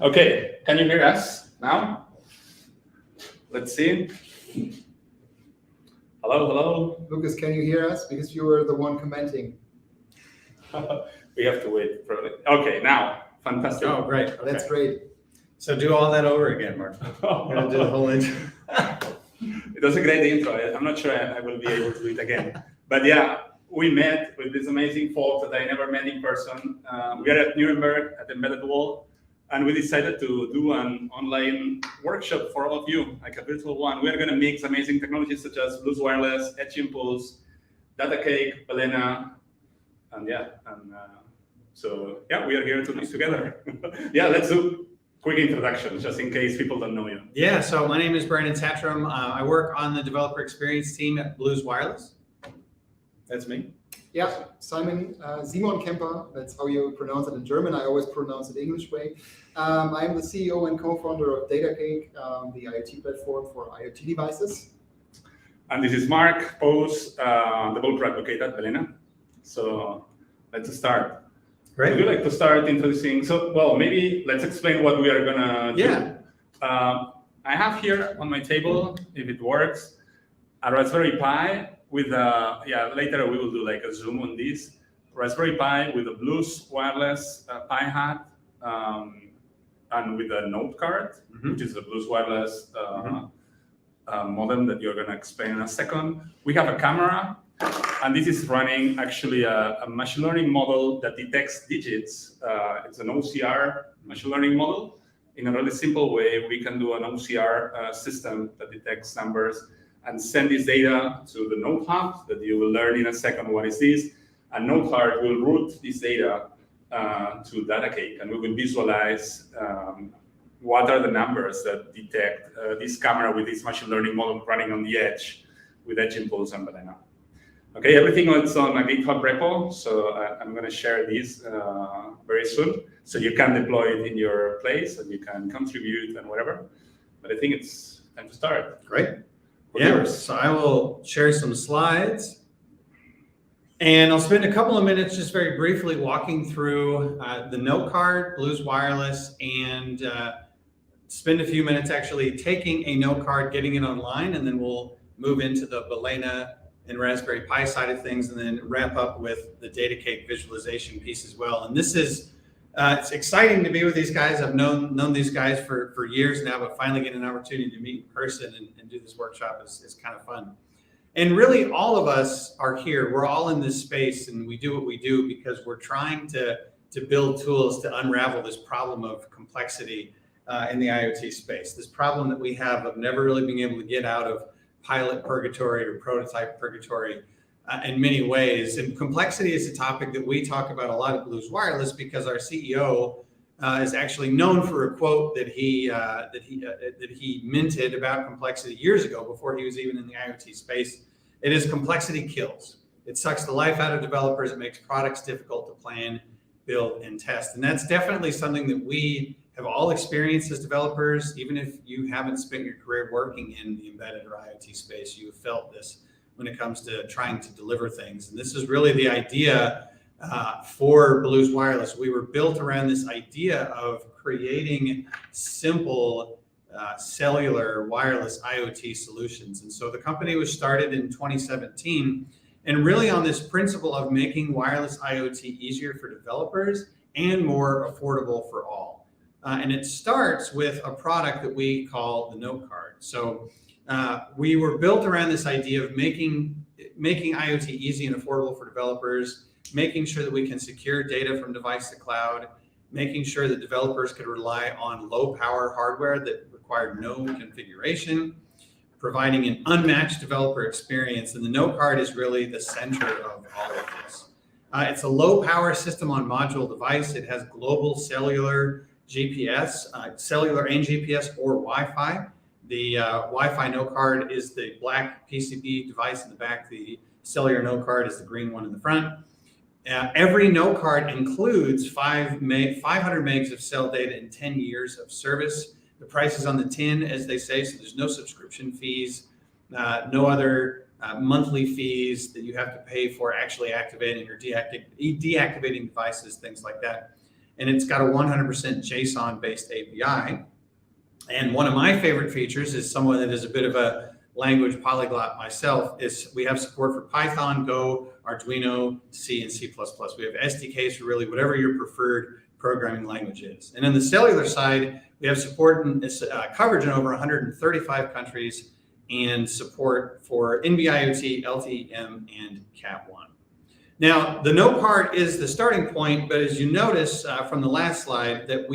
Okay, can you hear us now? Let's see. Hello, hello. Lucas, can you hear us? Because you were the one commenting. We have to wait for it. Okay, now. Fantastic. Oh, great. That's great. So do all that over again, Mark. I'm going to do the whole intro. It was a great intro. I'm not sure I will be able to do it again. But yeah, we met with these amazing folks that I never met in person. We are at Nuremberg at the Embedded World, and we decided to do an online workshop for all of you, like a virtual one. We are going to mix amazing technologies such as Bluetooth Wireless, Edge Impulse, Datacake, balena, and so we are here to do this together. Yeah, let's do quick introduction, just in case people don't know you. Yeah, so my name is Brandon Tatram. I work on the developer experience team at Bluetooth Wireless. That's me. Yeah, Simon Kemper, that's how you pronounce it in German. I always pronounce it English way. I am the CEO and co-founder of Datacake, the IoT platform for IoT devices. And this is Mark Pose, developer advocate at balena. So let's start. Great. Would you like to start introducing? So, well, maybe let's explain what we are gonna do. Yeah. I have here on my table, if it works, a Raspberry Pi with later we will do like a zoom on this. Raspberry Pi with a Bluetooth Wireless Pi hat and with a note card, which is the Bluetooth Wireless modem that you're gonna explain in a second. We have a camera. And this is running actually a machine learning model that detects digits. It's an OCR machine learning model. In a really simple way, we can do an OCR system that detects numbers and send this data to the Node Hub that you will learn in a second what is this. And Node Hub will route this data to Datacake, and we will visualize what are the numbers that detect this camera with this machine learning model running on the edge with Edge Impulse and balena. Okay, everything is on a GitHub repo, so I'm going to share this very soon, so you can deploy it in your place and you can contribute and whatever. But I think it's time to start. Great. Yeah, so I will share some slides, and I'll spend a couple of minutes just very briefly walking through the note card, Bluetooth Wireless, and spend a few minutes actually taking a note card, getting it online, and then we'll move into the balena and Raspberry Pi side of things, and then wrap up with the Datacake visualization piece as well. And this is, it's exciting to be with these guys. I've known these guys for years now, but finally getting an opportunity to meet in person and do this workshop is kind of fun. And really all of us are here. We're all in this space, and we do what we do because we're trying to build tools to unravel this problem of complexity in the IoT space. This problem that we have of never really being able to get out of pilot purgatory or prototype purgatory in many ways. And complexity is a topic that we talk about a lot at Bluetooth Wireless because our CEO is actually known for a quote that he minted about complexity years ago before he was even in the IoT space. It is complexity kills. It sucks the life out of developers. It makes products difficult to plan, build, and test. And that's definitely something that we have all experienced as developers. Even if you haven't spent your career working in the embedded or IoT space, you have felt this when it comes to trying to deliver things. And this is really the idea for Bluetooth Wireless. We were built around this idea of creating simple cellular wireless IoT solutions. And so the company was started in 2017, and really on this principle of making wireless IoT easier for developers and more affordable for all. And it starts with a product that we call the note card. So we were built around this idea of making IoT easy and affordable for developers, making sure that we can secure data from device to cloud, making sure that developers could rely on low power hardware that required no configuration, providing an unmatched developer experience. And the note card is really the center of all of this. It's a low power system on module device. It has global cellular GPS, cellular and GPS or Wi-Fi. The Wi-Fi note card is the black PCB device in the back. The cellular note card is the green one in the front. Every note card includes 500 megs of cell data and 10 years of service. The price is on the tin, as they say, so there's no subscription fees, no other monthly fees that you have to pay for actually activating or deactivating devices, things like that. and it's got a 100% JSON-based API. And one of my favorite features, is someone that is a bit of a language polyglot myself, is we have support for Python, Go, Arduino, C, and C++. We have SDKs for really whatever your preferred programming language is. And on the cellular side, we have support and coverage in over 135 countries, and support for NB-IoT, LTE-M, and Cat1. Now, the note card is the starting point, but as you notice from the last slide, that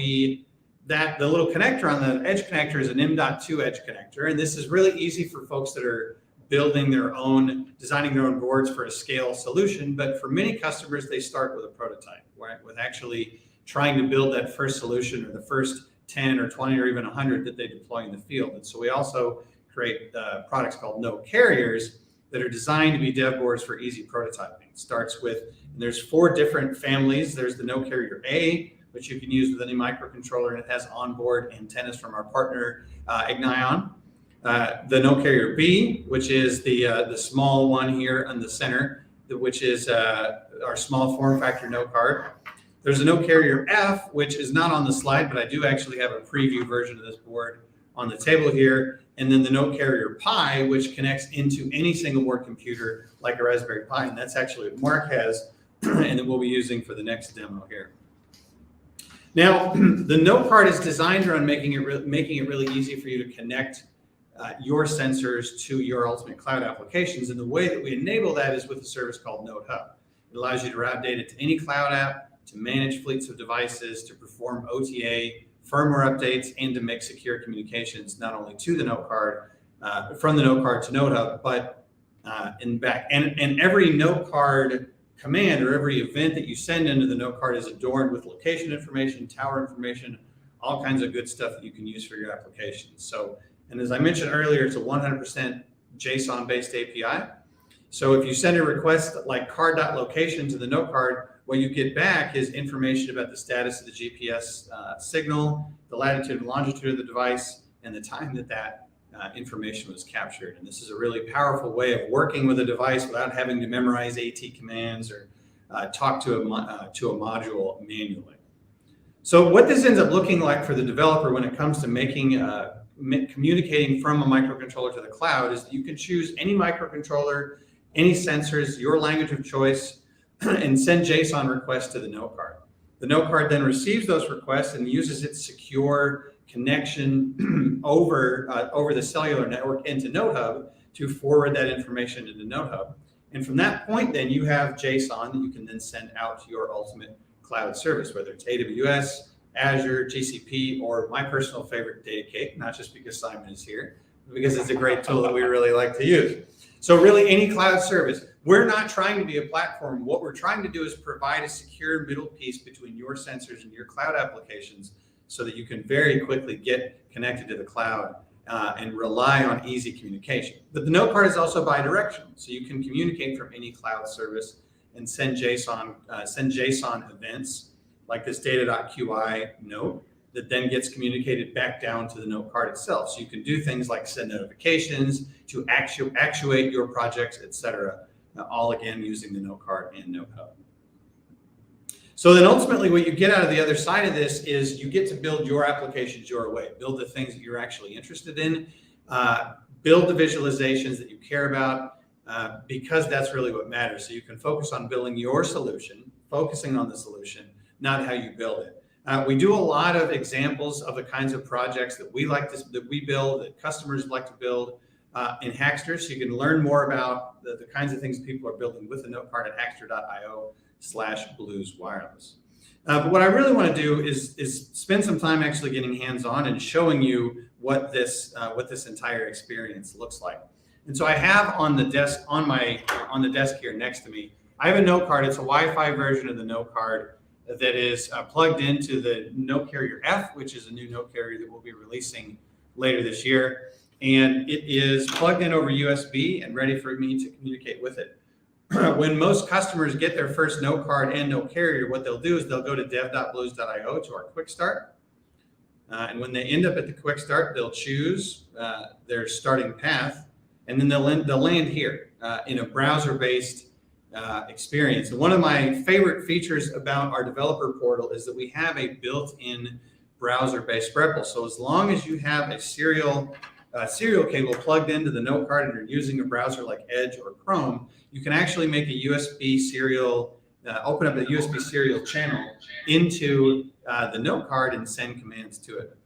the little connector on the edge connector is an M.2 edge connector, and this is really easy for folks that are building their own, designing their own boards for a scale solution. But for many customers, they start with a prototype, right? With actually trying to build that first solution, or the first 10 or 20 or even 100 that they deploy in the field. And so we also create products called note carriers that are designed to be dev boards for easy prototyping. It starts with, and there's 4 different families. There's the note carrier A, which you can use with any microcontroller, and it has onboard antennas from our partner Ignion. The note carrier B, which is the small one here in the center, which is our small form factor note card. There's a note carrier F, which is not on the slide, but I do actually have a preview version of this board on the table here. And then the note carrier Pi, which connects into any single board computer like a Raspberry Pi. And that's actually what Mark has, and that we'll be using for the next demo here. Now, the note card is designed around making it really easy for you to connect your sensors to your ultimate cloud applications. And the way that we enable that is with a service called Note Hub. It allows you to route data to any cloud app, to manage fleets of devices, to perform OTA, firmware updates, and to make secure communications not only to the note card, from the note card to Note Hub, but in back. And every note card command, or every event that you send into the note card, is adorned with location information, tower information, all kinds of good stuff that you can use for your applications. So, and as I mentioned earlier, it's a 100% JSON-based API. So if you send a request like card.location to the note card, what you get back is information about the status of the GPS signal, the latitude and longitude of the device, and the time that information was captured. And this is a really powerful way of working with a device without having to memorize AT commands or talk to a module manually. So what this ends up looking like for the developer when it comes to communicating from a microcontroller to the cloud is that you can choose any microcontroller, any sensors, your language of choice, and send JSON requests to the note card. The note card then receives those requests and uses its secure connection over the cellular network into Note Hub to forward that information into Note Hub. And from that point, then you have JSON that you can then send out to your ultimate cloud service, whether it's AWS, Azure, GCP, or my personal favorite, Datacake, not just because Simon is here, but because it's a great tool that we really like to use. So really any cloud service. We're not trying to be a platform. What we're trying to do is provide a secure middle piece between your sensors and your cloud applications so that you can very quickly get connected to the cloud and rely on easy communication. But the note card is also bi-directional, so you can communicate from any cloud service and send JSON events like this data.qi note that then gets communicated back down to the note card itself. So you can do things like send notifications to actuate your projects, etc. All again using the note card and Note Hub. So then ultimately what you get out of the other side of this is you get to build your applications your way, build the things that you're actually interested in, build the visualizations that you care about, because that's really what matters. So you can focus on building your solution, focusing on the solution, not how you build it. We do a lot of examples of the kinds of projects that we build, that customers like to build in Hackster. So you can learn more about the kinds of things people are building with the note card at hackster.io/blueswireless. But what I really want to do is spend some time actually getting hands-on and showing you what this entire experience looks like. And so I have on the desk here next to me, I have a note card. It's a Wi-Fi version of the note card that is plugged into the note carrier F, which is a new note carrier that we'll be releasing later this year. And it is plugged in over USB and ready for me to communicate with it. When most customers get their first note card and note carrier, what they'll do is they'll go to dev.blues.io to our quick start. And when they end up at the quick start, they'll choose their starting path, and then they'll land here in a browser-based experience. And one of my favorite features about our developer portal is that we have a built-in browser-based REPL. So as long as you have a serial cable plugged into the note card and you're using a browser like Edge or Chrome, you can actually make a USB serial, open up a USB serial channel into the note card and send commands to it.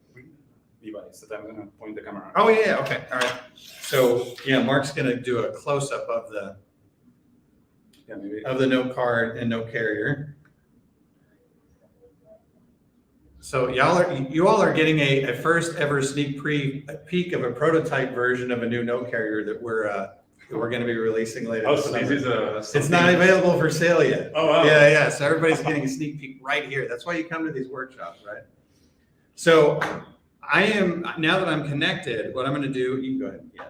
Device that I'm going to point the camera. Oh yeah, okay, all right. So yeah, Mark's going to do a close-up of the note card and note carrier. So you all are getting a first ever sneak peek of a prototype version of a new note carrier that we're going to be releasing later. Oh, so this is it's not available for sale yet. Oh, wow. Yeah. So everybody's getting a sneak peek right here. That's why you come to these workshops, right? So now that I'm connected, what I'm going to do, you can go ahead. Yeah,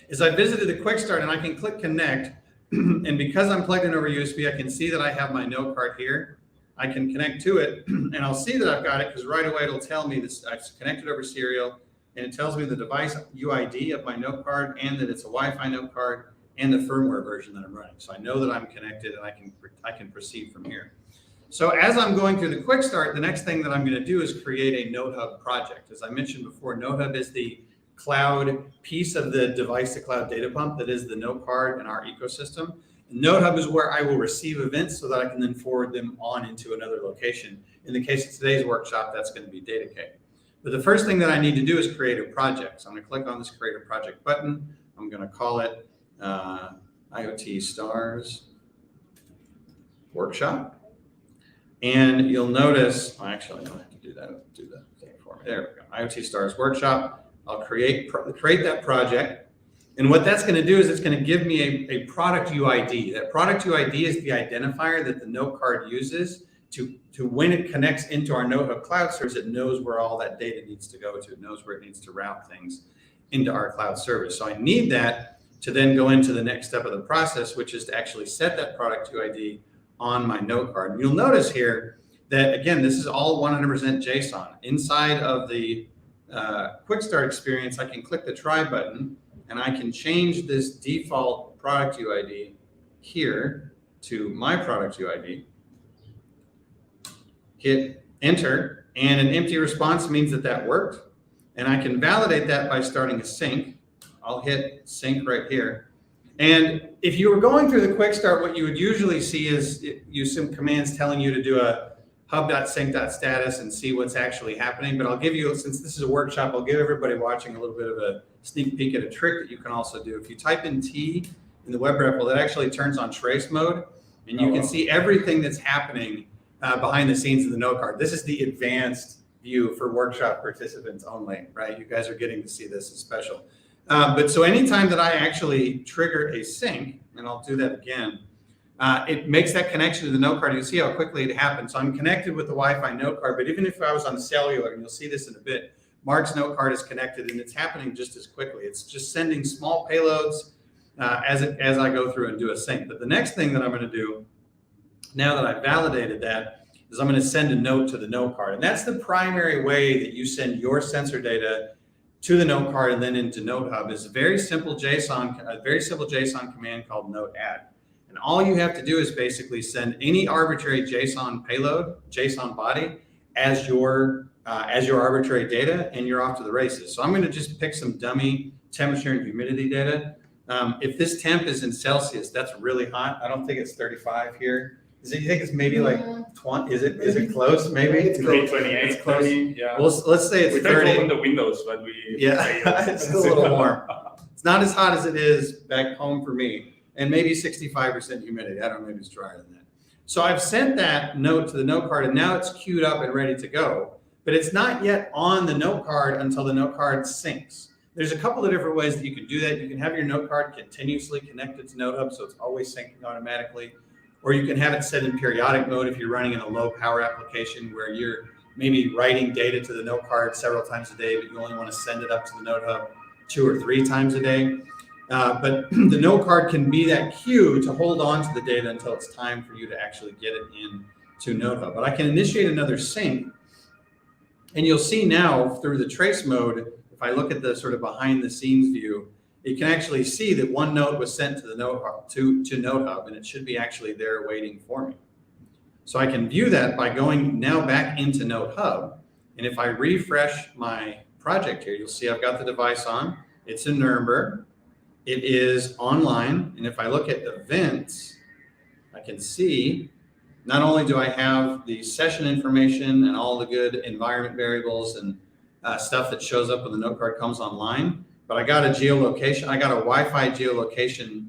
is I visited the quick start and I can click connect. And because I'm plugged in over USB, I can see that I have my note card here. I can connect to it and I'll see that I've got it because right away it'll tell me this I've connected over serial, and it tells me the device UID of my note card and that it's a Wi-Fi note card and the firmware version that I'm running. So I know that I'm connected and I can proceed from here. So as I'm going through the quick start, the next thing that I'm going to do is create a NodeHub project. As I mentioned before, NodeHub is the cloud piece of the device to cloud data pump that is the note card in our ecosystem. And NodeHub is where I will receive events so that I can then forward them on into another location. In the case of today's workshop, that's going to be Datacake. But the first thing that I need to do is create a project. So I'm going to click on this create a project button. I'm going to call it IoT Stars Workshop. And you'll notice, actually, I don't have to do that for me. There we go. IoT Stars Workshop. I'll create that project. And what that's going to do is it's going to give me a product UID. That product UID is the identifier that the note card uses to when it connects into our NodeHub cloud service, it knows where all that data needs to go to. It knows where it needs to route things into our cloud service. So I need that to then go into the next step of the process, which is to actually set that product UID on my note card. And you'll notice here that, again, this is all 100% JSON. Inside of the quick start experience, I can click the try button and I can change this default product UID here to my product UID, hit enter, and an empty response means that worked. And I can validate that by starting a sync. I'll hit sync right here. And if you were going through the quick start, what you would usually see is some commands telling you to do a hub.sync.status and see what's actually happening. But I'll give you, since this is a workshop, I'll give everybody watching a little bit of a sneak peek at a trick that you can also do. If you type in T in the web REPL, that actually turns on trace mode, and you can see everything that's happening behind the scenes of the note card. This is the advanced view for workshop participants only, right? You guys are getting to see this as special. But so anytime that I actually trigger a sync, and I'll do that again, it makes that connection to the note card. You see how quickly it happens. So I'm connected with the Wi-Fi note card, but even if I was on the cellular, and you'll see this in a bit, Mark's note card is connected and it's happening just as quickly. It's just sending small payloads as I go through and do a sync. But the next thing that I'm going to do, now that I've validated that, is I'm going to send a note to the note card. And that's the primary way that you send your sensor data to the note card and then into NodeHub is a very simple JSON command called note add. And all you have to do is basically send any arbitrary JSON payload, JSON body as your arbitrary data, and you're off to the races. So I'm going to just pick some dummy temperature and humidity data. If this temp is in Celsius, that's really hot. I don't think it's 35 here. You think it's maybe like 20? Is it close? Maybe it's 28, 30. yeah. Well, let's say it's we 30. We open the windows, but it's still a little warm. It's not as hot as it is back home for me, and maybe 65% humidity. I don't know, maybe it's drier than that. So I've sent that note to the note card, and now it's queued up and ready to go. But it's not yet on the note card until the note card syncs. There's a couple of different ways that you can do that. You can have your note card continuously connected to NodeHub, so it's always syncing automatically. Or you can have it set in periodic mode if you're running in a low power application where you're maybe writing data to the note card several times a day, but you only want to send it up to the NodeHub 2 or 3 times a day. But the note card can be that queue to hold on to the data until it's time for you to actually get it in to NodeHub. But I can initiate another sync, and you'll see now through the trace mode, if I look at the sort of behind the scenes view, you can actually see that one note was sent to the Node Hub, to Node Hub, and it should be actually there waiting for me. So I can view that by going now back into Node Hub. And if I refresh my project here, you'll see I've got the device on. It's in Nuremberg. It is online. And if I look at events, I can see not only do I have the session information and all the good environment variables and stuff that shows up when the note card comes online, but I got a geolocation. I got a Wi-Fi geolocation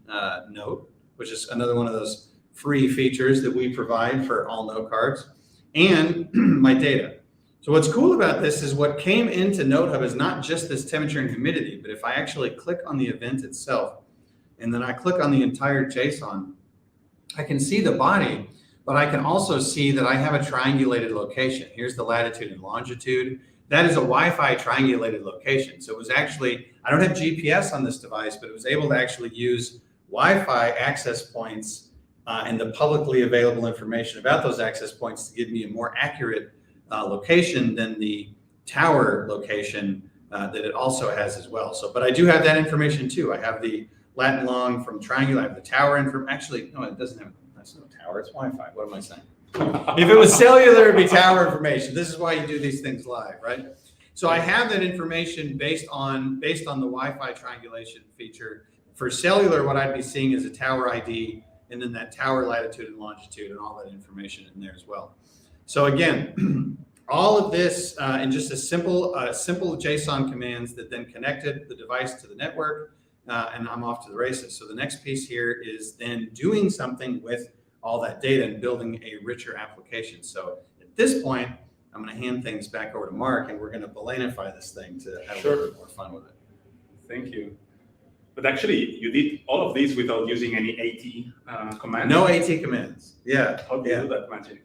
note, which is another one of those free features that we provide for all note cards, and my data. So what's cool about this is what came into Node Hub is not just this temperature and humidity, but if I actually click on the event itself, and then I click on the entire JSON, I can see the body, but I can also see that I have a triangulated location. Here's the latitude and longitude. That is a Wi-Fi triangulated location. So it was actually, I don't have GPS on this device, but it was able to actually use Wi-Fi access points and the publicly available information about those access points to give me a more accurate location than the tower location that it also has as well. So, but I do have that information too. I have the lat and long from triangular. I have the tower information. Actually, no, it doesn't have. That's no tower. It's Wi-Fi. What am I saying? If it was cellular, it'd be tower information. This is why you do these things live, right? So I have that information based on the Wi-Fi triangulation feature. For cellular, what I'd be seeing is a tower ID, and then that tower latitude and longitude and all that information in there as well. So again, all of this in just a simple JSON commands that then connected the device to the network, and I'm off to the races. So the next piece here is then doing something with all that data and building a richer application. So at this point, I'm going to hand things back over to Mark, and we're going to balenify this thing to have a little bit more fun with it. Thank you. But actually, you did all of these without using any AT commands? No AT commands. Yeah. How do you do that magic?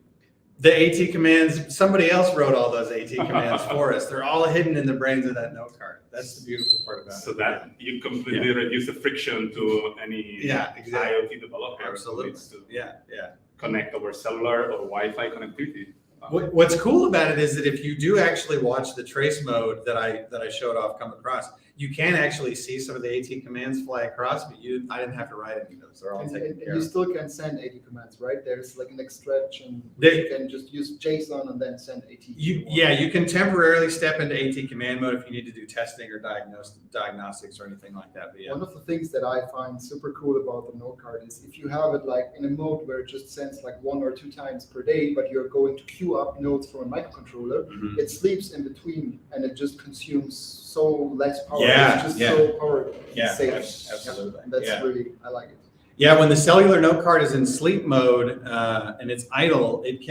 The AT commands, somebody else wrote all those AT commands for us. They're all hidden in the brains of that note card. That's the beautiful part about it. So that you completely reduce the friction to any IoT developer. Absolutely. Who needs to Yeah. connect over cellular or Wi-Fi connectivity. What's cool about it is that if you do actually watch the trace mode that I showed off come across, you can actually see some of the AT commands fly across, but I didn't have to write any of those. They're all taken care of. You still can send AT commands, right? There's like an extraction. You can just use JSON and then send AT. You can temporarily step into AT command mode if you need to do testing or diagnostics or anything like that. But yeah. One of the things that I find super cool about the note card is if you have it like in a mode where it just sends like 1 or 2 times per day, but you're going to queue up nodes from a microcontroller, it sleeps in between and it just consumes so less power. Yeah, it's just so power safe. Absolutely. And that's really, I like it. Yeah, when the cellular note card is in sleep mode and it's idle, it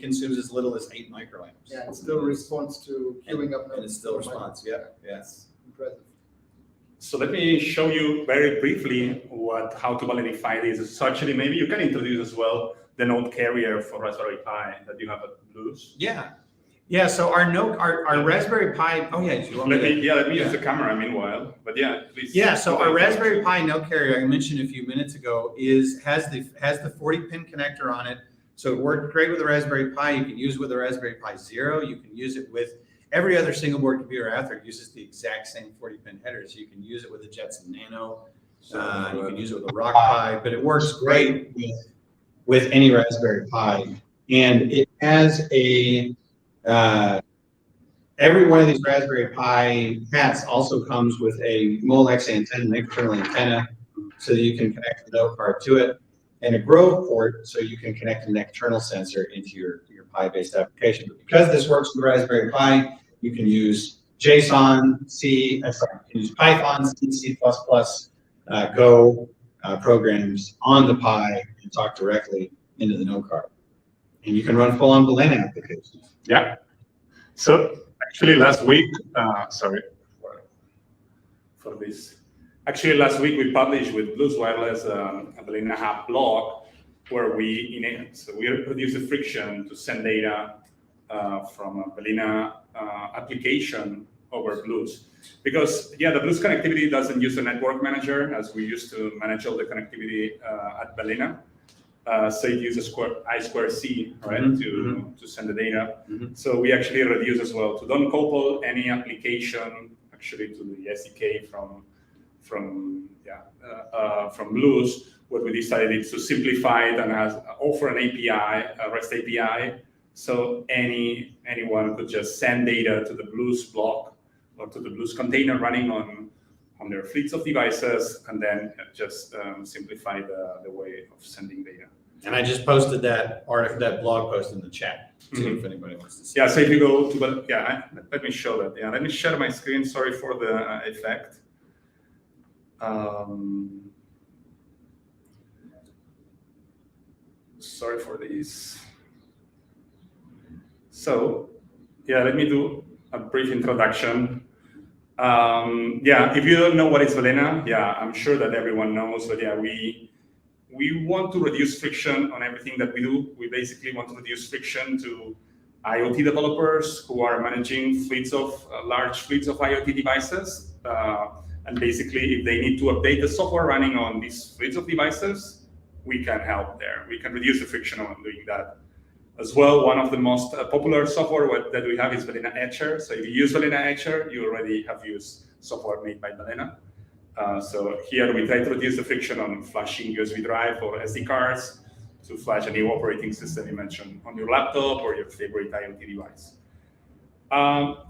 consumes as little as 8 microamps. Yeah, it still responds to queuing up nodes. And it still responds. Yeah. It's impressive. So let me show you very briefly how to balenify this. So actually, maybe you can introduce as well the node carrier for Raspberry Pi that you have at Blues. Yeah, so our Raspberry Pi. Oh yeah, let me use the camera meanwhile. But yeah, please. Yeah, so our Raspberry Pi note carrier I mentioned a few minutes ago has the 40-pin connector on it. So it worked great with the Raspberry Pi. You can use it with the Raspberry Pi Zero. You can use it with every other single board computer out there. Uses the exact same 40-pin header. So you can use it with a Jetson Nano. You can use it with a Rock Pi, but it works great with any Raspberry Pi. And it has every one of these Raspberry Pi hats also comes with a Molex antenna, an external antenna, so that you can connect the note card to it, and a Grove port, so you can connect an external sensor into your Pi-based application. But because this works with Raspberry Pi, you can use JSON, you can use Python, C++, Go programs on the Pi and talk directly into the note card. And you can run full-on balena applications. Yeah. So actually last week, sorry for this. Actually last week we published with Blues Wireless a Balena Hub blog where we reduce the friction to send data from a Balena application over Blues. Because the Blues connectivity doesn't use a network manager as we used to manage all the connectivity at Balena. So it uses I2C, right, to send the data. So we actually reduce as well to don't couple any application actually to the SDK Blues, what we decided is to simplify it and offer an API, a REST API, so anyone could just send data to the Blues block or to the Blues container running on their fleets of devices, and then just simplify the way of sending data. And I just posted that blog post in the chat too, if anybody wants to see. Yeah, so if you go to, let me show that. Yeah, let me share my screen. Sorry for the effect. Sorry for this. So, yeah, let me do a brief introduction. If you don't know what is balena, I'm sure that everyone knows, but we want to reduce friction on everything that we do. We basically want to reduce friction to IoT developers who are managing large fleets of IoT devices. And basically, if they need to update the software running on these fleets of devices, we can help there. We can reduce the friction on doing that. As well, one of the most popular software that we have is Balena Etcher. So if you use Balena Etcher, you already have used software made by Balena. So here we try to reduce the friction on flashing USB drive or SD cards to flash a new operating system you mentioned on your laptop or your favorite IoT device.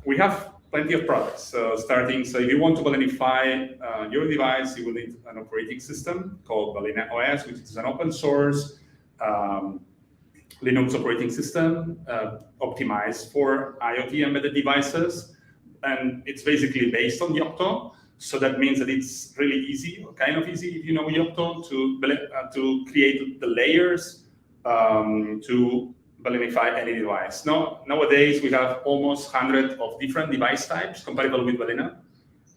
We have plenty of products. So if you want to Balenify your device, you will need an operating system called Balena OS, which is an open source Linux operating system optimized for IoT embedded devices. And it's basically based on Yocto. So that means that it's really easy, or kind of easy if you know Yocto, to create the layers to Balenify any device. Nowadays, we have almost 100 of different device types compatible with Balena.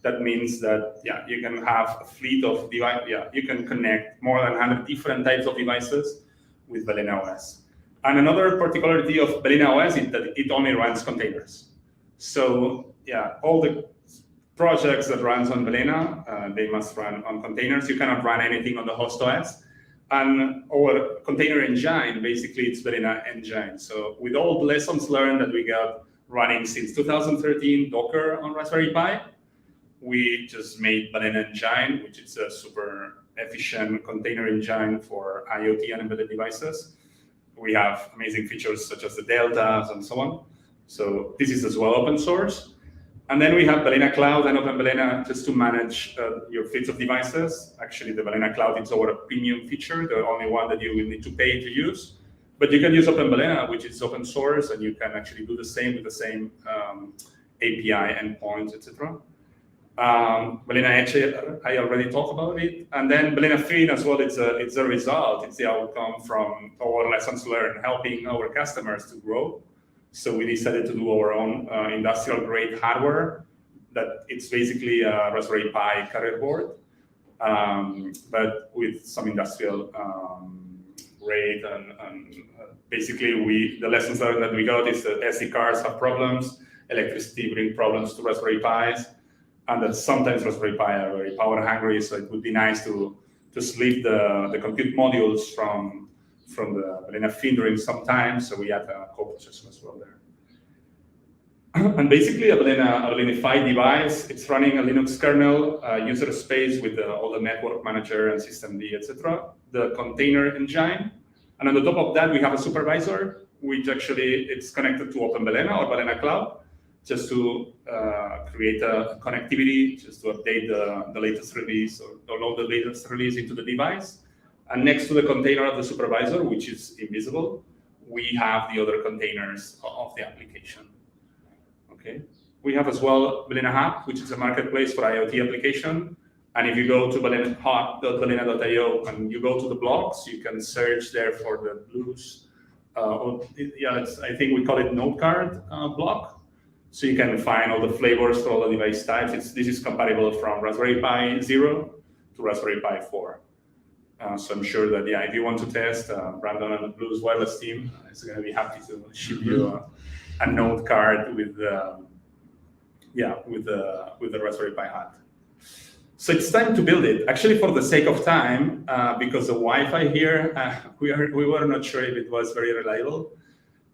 That means that, you can have a fleet of device. You can connect more than 100 different types of devices with Balena OS. And another particularity of Balena OS is that it only runs containers. So all the projects that runs on Balena, they must run on containers. You cannot run anything on the host OS. And our container engine, basically, it's Balena engine. So with all the lessons learned that we got running since 2013, Docker on Raspberry Pi, we just made Balena engine, which is a super efficient container engine for IoT and embedded devices. We have amazing features such as the deltas and so on. So this is as well open source. And then we have Balena Cloud and Open Balena just to manage your fleets of devices. Actually, the Balena Cloud is our premium feature, the only one that you will need to pay to use. But you can use Open Balena, which is open source, and you can actually do the same with the same API endpoints, etc. Balena Etcher, I already talked about it. And then Balena Fin as well, it's a result. It's the outcome from our lessons learned, helping our customers to grow. So we decided to do our own industrial grade hardware that it's basically a Raspberry Pi carrier board, but with some industrial grade. And basically the lessons learned that we got is that SD cards have problems, electricity bring problems to Raspberry Pis, and that sometimes Raspberry Pi are very power hungry. So it would be nice to split the compute modules from the Balena Fin during some time, so we add a co-processor as well there. And basically, a Balenified device, it's running a Linux kernel, user space with all the network manager and systemd, etc. The container engine, and on the top of that, we have a supervisor, which actually it's connected to Open Balena or Balena Cloud, just to create a connectivity, just to update the latest release or download the latest release into the device. And next to the container of the supervisor, which is invisible, we have the other containers of the application. Okay. We have as well Balena Hub, which is a marketplace for IoT application. And if you go to hub.balena.io and you go to the blogs, you can search there for the Blues. I think we call it Node Card block. So you can find all the flavors for all the device types. This is compatible from Raspberry Pi 0 to Raspberry Pi 4. So I'm sure that if you want to test, Brandon and the Blues wireless team is going to be happy to ship you a Node card with the Raspberry Pi hat. So it's time to build it. Actually, for the sake of time, because the Wi-Fi here, we were not sure if it was very reliable.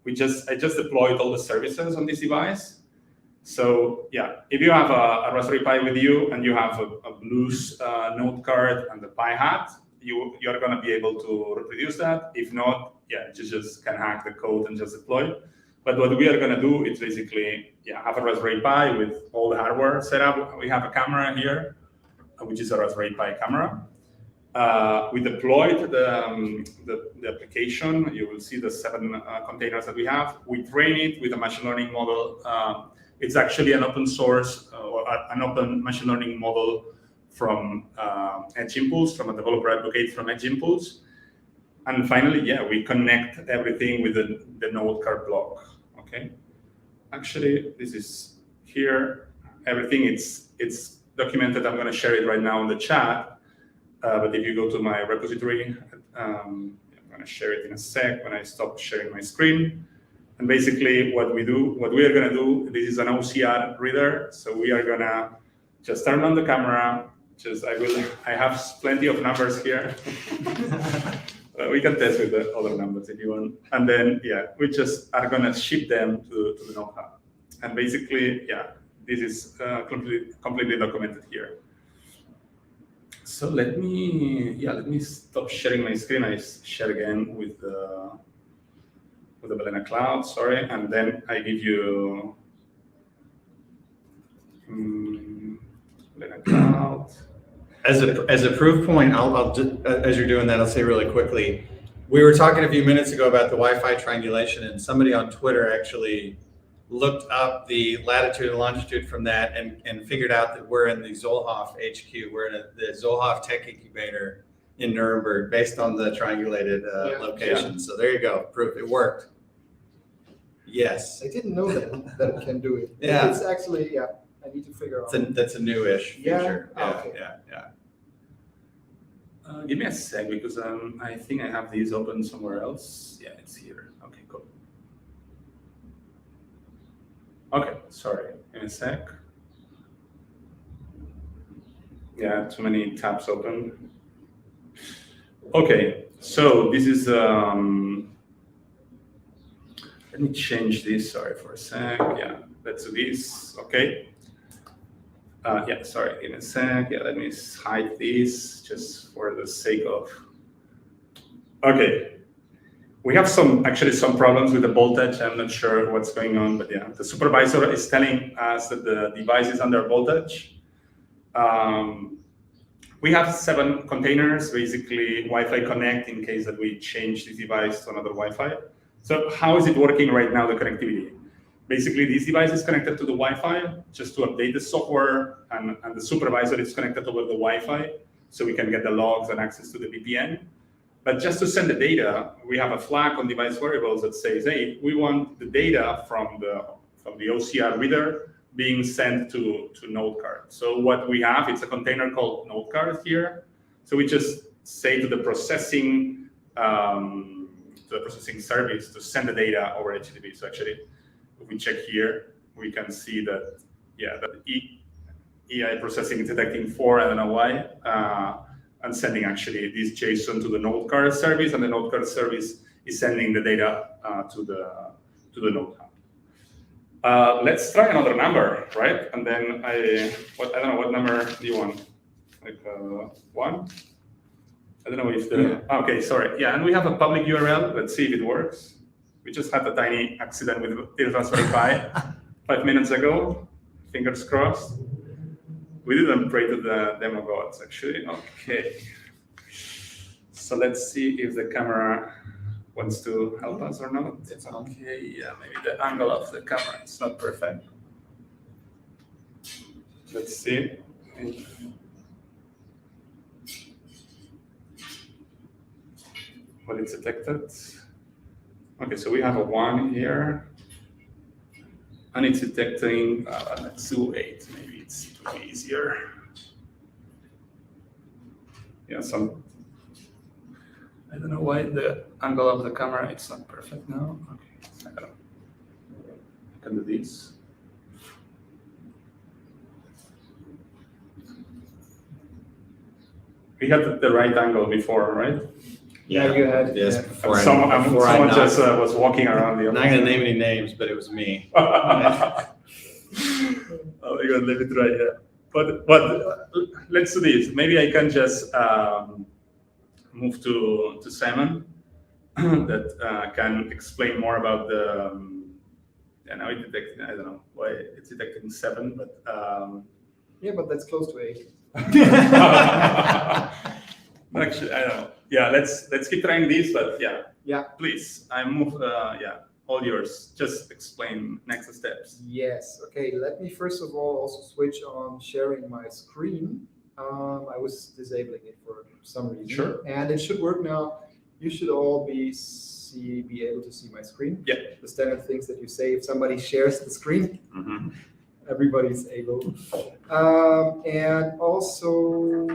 I just deployed all the services on this device. So yeah, if you have a Raspberry Pi with you and you have a Blues node card and the Pi hat, you're going to be able to reproduce that. If not, yeah, you just can hack the code and just deploy. But what we are going to do is basically, yeah, have a Raspberry Pi with all the hardware set up. We have a camera here, which is a Raspberry Pi camera. We deployed the application. You will see the 7 containers that we have. We train it with a machine learning model. It's actually an open source or an open machine learning model from Edge Impulse, from a developer advocate from Edge Impulse. And finally, yeah, we connect everything with the node card block. Okay. Actually, this is here. Everything it's documented. I'm going to share it right now in the chat. But if you go to my repository, I'm going to share it in a sec when I stop sharing my screen. And basically, what we are going to do, this is an OCR reader. So we are going to just turn on the camera. I have plenty of numbers here. We can test with the other numbers if you want. And then, yeah, we just are going to ship them to the Node Hub. And basically, yeah, this is completely documented here. So let me stop sharing my screen. I share again with the Balena Cloud, sorry, and then I give you Balena Cloud. As a proof point, I'll just, as you're doing that, I'll say really quickly, we were talking a few minutes ago about the Wi-Fi triangulation, and somebody on Twitter actually looked up the latitude and longitude from that and figured out that we're in the Zollhof HQ. We're in the Zollhof Tech Incubator in Nuremberg based on the triangulated location. Yeah. So there you go, proof it worked. Yes. I didn't know that it can do it. Yeah. It's actually, yeah, I need to figure out. That's a newish feature. Yeah? Oh, okay. Yeah. Give me a sec because I think I have these open somewhere else. Yeah, it's here. Okay, cool. Okay, sorry. Give me a sec. Yeah, too many tabs open. Okay, so this is. Let me change this. Sorry for a sec. Yeah, let's do this. Okay. Yeah, sorry, in a sec. Yeah, let me hide this just for the sake of. Okay. We have some problems with the voltage. I'm not sure what's going on, but yeah, the supervisor is telling us that the device is under voltage. We have 7 containers, basically Wi-Fi connect in case that we change this device to another Wi-Fi. So how is it working right now, the connectivity? Basically, this device is connected to the Wi-Fi just to update the software, and the supervisor is connected over the Wi-Fi so we can get the logs and access to the VPN. But just to send the data, we have a flag on device variables that says, hey, we want the data from the OCR reader being sent to node card. So what we have, it's a container called node card here. So we just say to the processing service to send the data over HTTP. So actually, if we check here, we can see that, yeah, that EI processing is detecting 4, I don't know why, and sending actually this JSON to the node card service, and the node card service is sending the data to the node hub. Let's try another number, right? And then I don't know, what number do you want? Like 1? I don't know if okay, sorry. Yeah, and we have a public URL. Let's see if it works. We just had a tiny accident with the Raspberry Pi 5 minutes ago. Fingers crossed. We didn't pray to the demo gods, actually. Okay. So let's see if the camera wants to help us or not. It's okay. Yeah, maybe the angle of the camera is not perfect. Let's see. Well, it's detected. Okay, so we have a 1 here, and it's detecting, let's do 8. Maybe it will be easier. Yeah, I don't know why the angle of the camera it's not perfect now. Okay, I can do this. We had the right angle before, right? Yeah, you had. Yes, before someone just was walking around the. I'm not going to name any names, but it was me. Oh my god, let me try here. But let's do this. Maybe I can just move to Simon that can explain more about the. Now it detected. I don't know why it's detecting 7, but. Yeah, but that's close to 8. Actually, I don't know. Yeah, let's keep trying this, but yeah. Yeah. Please, I move. Yeah, all yours. Just explain next steps. Yes. Okay. Let me first of all also switch on sharing my screen. I was disabling it for some reason. Sure. And it should work now. You should all be able to see my screen. Yeah. The standard things that you say if somebody shares the screen. Mm-hmm. Everybody's able. And also,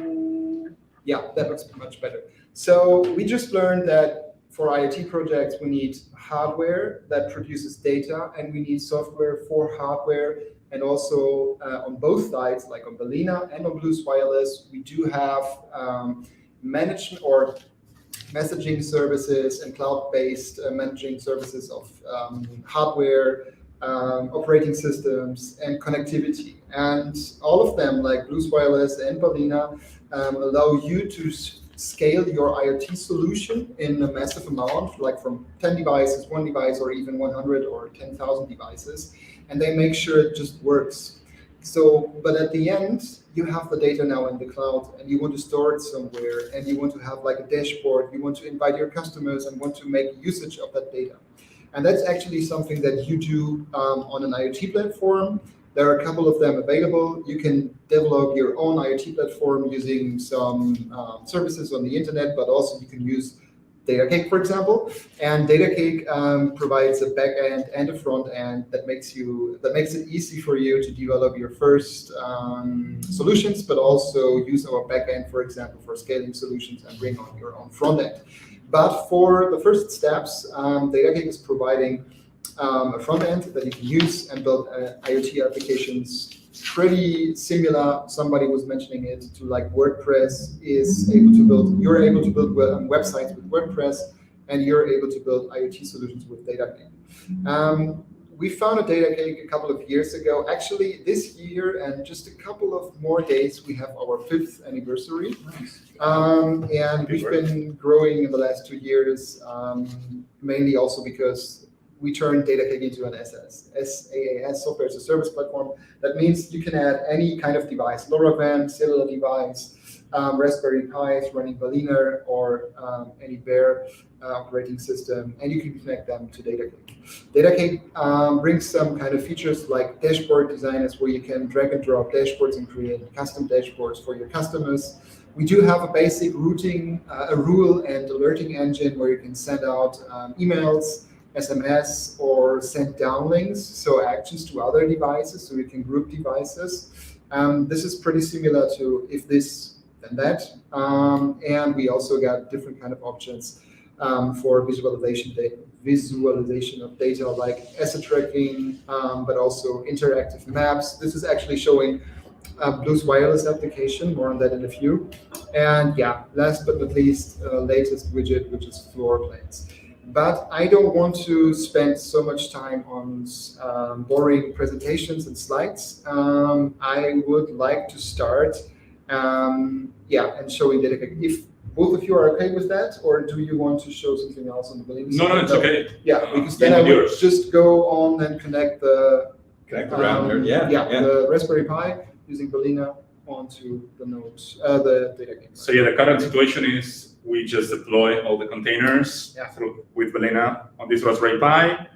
yeah, that looks much better. So we just learned that for IoT projects, we need hardware that produces data, and we need software for hardware. And also on both sides, like on Balena and on Blues Wireless, we do have management or messaging services and cloud-based managing services of hardware, operating systems, and connectivity. And all of them, like Blues Wireless and Balena, allow you to scale your IoT solution in a massive amount, like from 10 devices, 1 device, or even 100 or 10,000 devices. And they make sure it just works. So, but at the end, you have the data now in the cloud, and you want to store it somewhere, and you want to have like a dashboard. You want to invite your customers and want to make usage of that data. And that's actually something that you do on an IoT platform. There are a couple of them available. You can develop your own IoT platform using some services on the internet, but also you can use Datacake, for example. And Datacake provides a back end and a front end that makes it easy for you to develop your first solutions, but also use our back end, for example, for scaling solutions and bring on your own front end. But for the first steps, Datacake is providing a front end that you can use and build IoT applications pretty similar. Somebody was mentioning it to like WordPress is able to build. You're able to build websites with WordPress, and you're able to build IoT solutions with Datacake. We found a Datacake a couple of years ago. Actually, this year and just a couple of more days, we have our 5th anniversary. And we've been growing in the last 2 years, mainly also because we turned Datacake into an SaaS, software as a service platform. That means you can add any kind of device, LoRaWAN, cellular device, Raspberry Pi running Balena, or any Bear operating system, and you can connect them to Datacake. Datacake brings some kind of features like dashboard designers, where you can drag and drop dashboards and create custom dashboards for your customers. We do have a basic routing, a rule and alerting engine where you can send out emails, SMS, or send downlinks, so actions to other devices, so you can group devices. This is pretty similar to if this, then that. And we also got different kind of options for visualization of data, like asset tracking, but also interactive maps. This is actually showing Blues Wireless application, more on that in a few. And yeah, last but not least, latest widget, which is floor plans. But I don't want to spend so much time on boring presentations and slides. I would like to start, and showing Datacake. If both of you are okay with that, or do you want to show something else on the Balena? No, it's okay. Yeah, because then I would just go on and connect the router. The Raspberry Pi using Balena onto the nodes, the Datacake. So yeah, the current situation is we just deploy all the containers with Balena on this Raspberry Pi.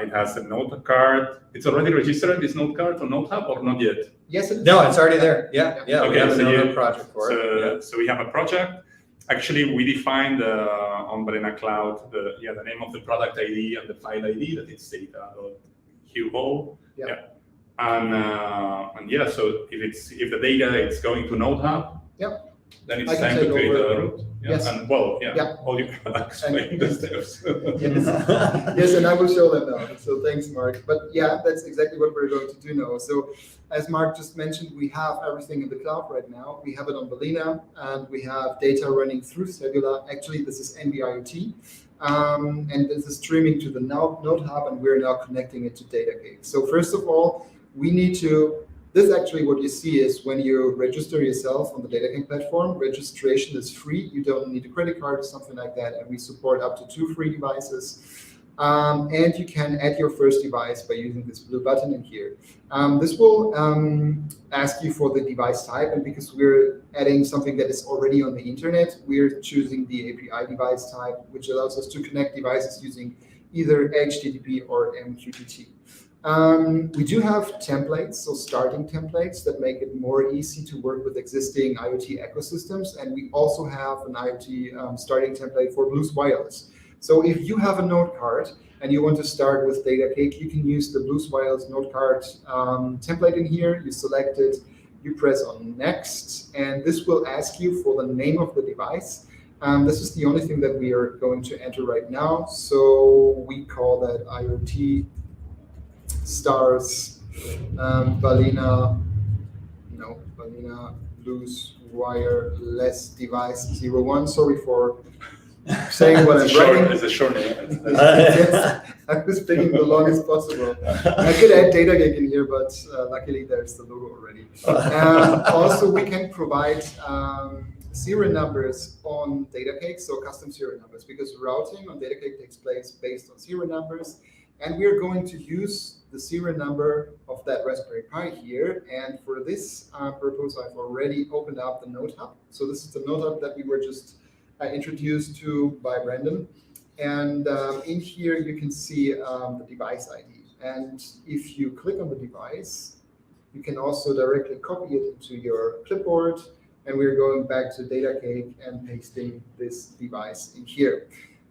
It has a node card. It's already registered, this node card on Node Hub, or not yet? Yes, it's already there. Yeah. Okay, we have so another project for it. So we have a project. Actually, we defined on Balena Cloud the name of the product ID and the file ID, that it's data.hugo. And so if the data is going to Node Hub, then it's time to create a route. Yes. And all you can explain the steps. Yes, and I will show them now. So thanks, Mark. But yeah, that's exactly what we're going to do now. So as Mark just mentioned, we have everything in the cloud right now. We have it on Balena, and we have data running through cellular. Actually, this is NB-IoT. And this is streaming to the Node Hub, and we're now connecting it to Datacake. So first of all, we need to, this actually what you see is when you register yourself on the Datacake platform, registration is free. You don't need a credit card or something like that. And we support up to 2 free devices. And you can add your first device by using this blue button in here. This will ask you for the device type, and because we're adding something that is already on the internet, we're choosing the API device type, which allows us to connect devices using either HTTP or MQTT. We do have templates, so starting templates that make it more easy to work with existing IoT ecosystems, and we also have an IoT starting template for Blues Wireless. So if you have a node card and you want to start with Datacake, you can use the Blues Wireless node card template in here. You select it, you press on next, and this will ask you for the name of the device. This is the only thing that we are going to enter right now. So we call that IoT stars balena Blues Wireless device 01. Sorry for saying what I'm writing. It's a short name. Yes, I was picking the longest possible. I could add Datacake in here, but luckily there's the logo already. Also, we can provide serial numbers on Datacake, so custom serial numbers, because routing on Datacake takes place based on serial numbers. And we're going to use the serial number of that Raspberry Pi here. And for this purpose, I've already opened up the Node Hub. So this is the Node Hub that we were just introduced to by Brandon. And in here, you can see the device ID. And if you click on the device, you can also directly copy it into your clipboard. And we're going back to Datacake and pasting this device in here.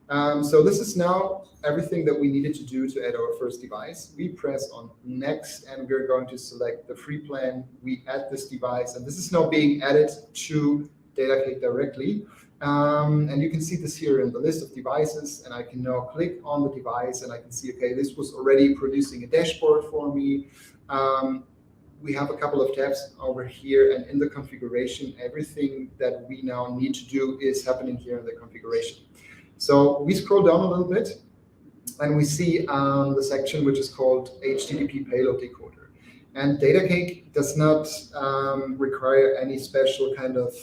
So this is now everything that we needed to do to add our first device. We press on next, and we're going to select the free plan. We add this device, and this is now being added to Datacake directly. And you can see this here in the list of devices, and I can now click on the device, and I can see, okay, this was already producing a dashboard for me. We have a couple of tabs over here, and in the configuration, everything that we now need to do is happening here in the configuration. So we scroll down a little bit, and we see the section which is called HTTP payload decoder. And Datacake does not require any special kind of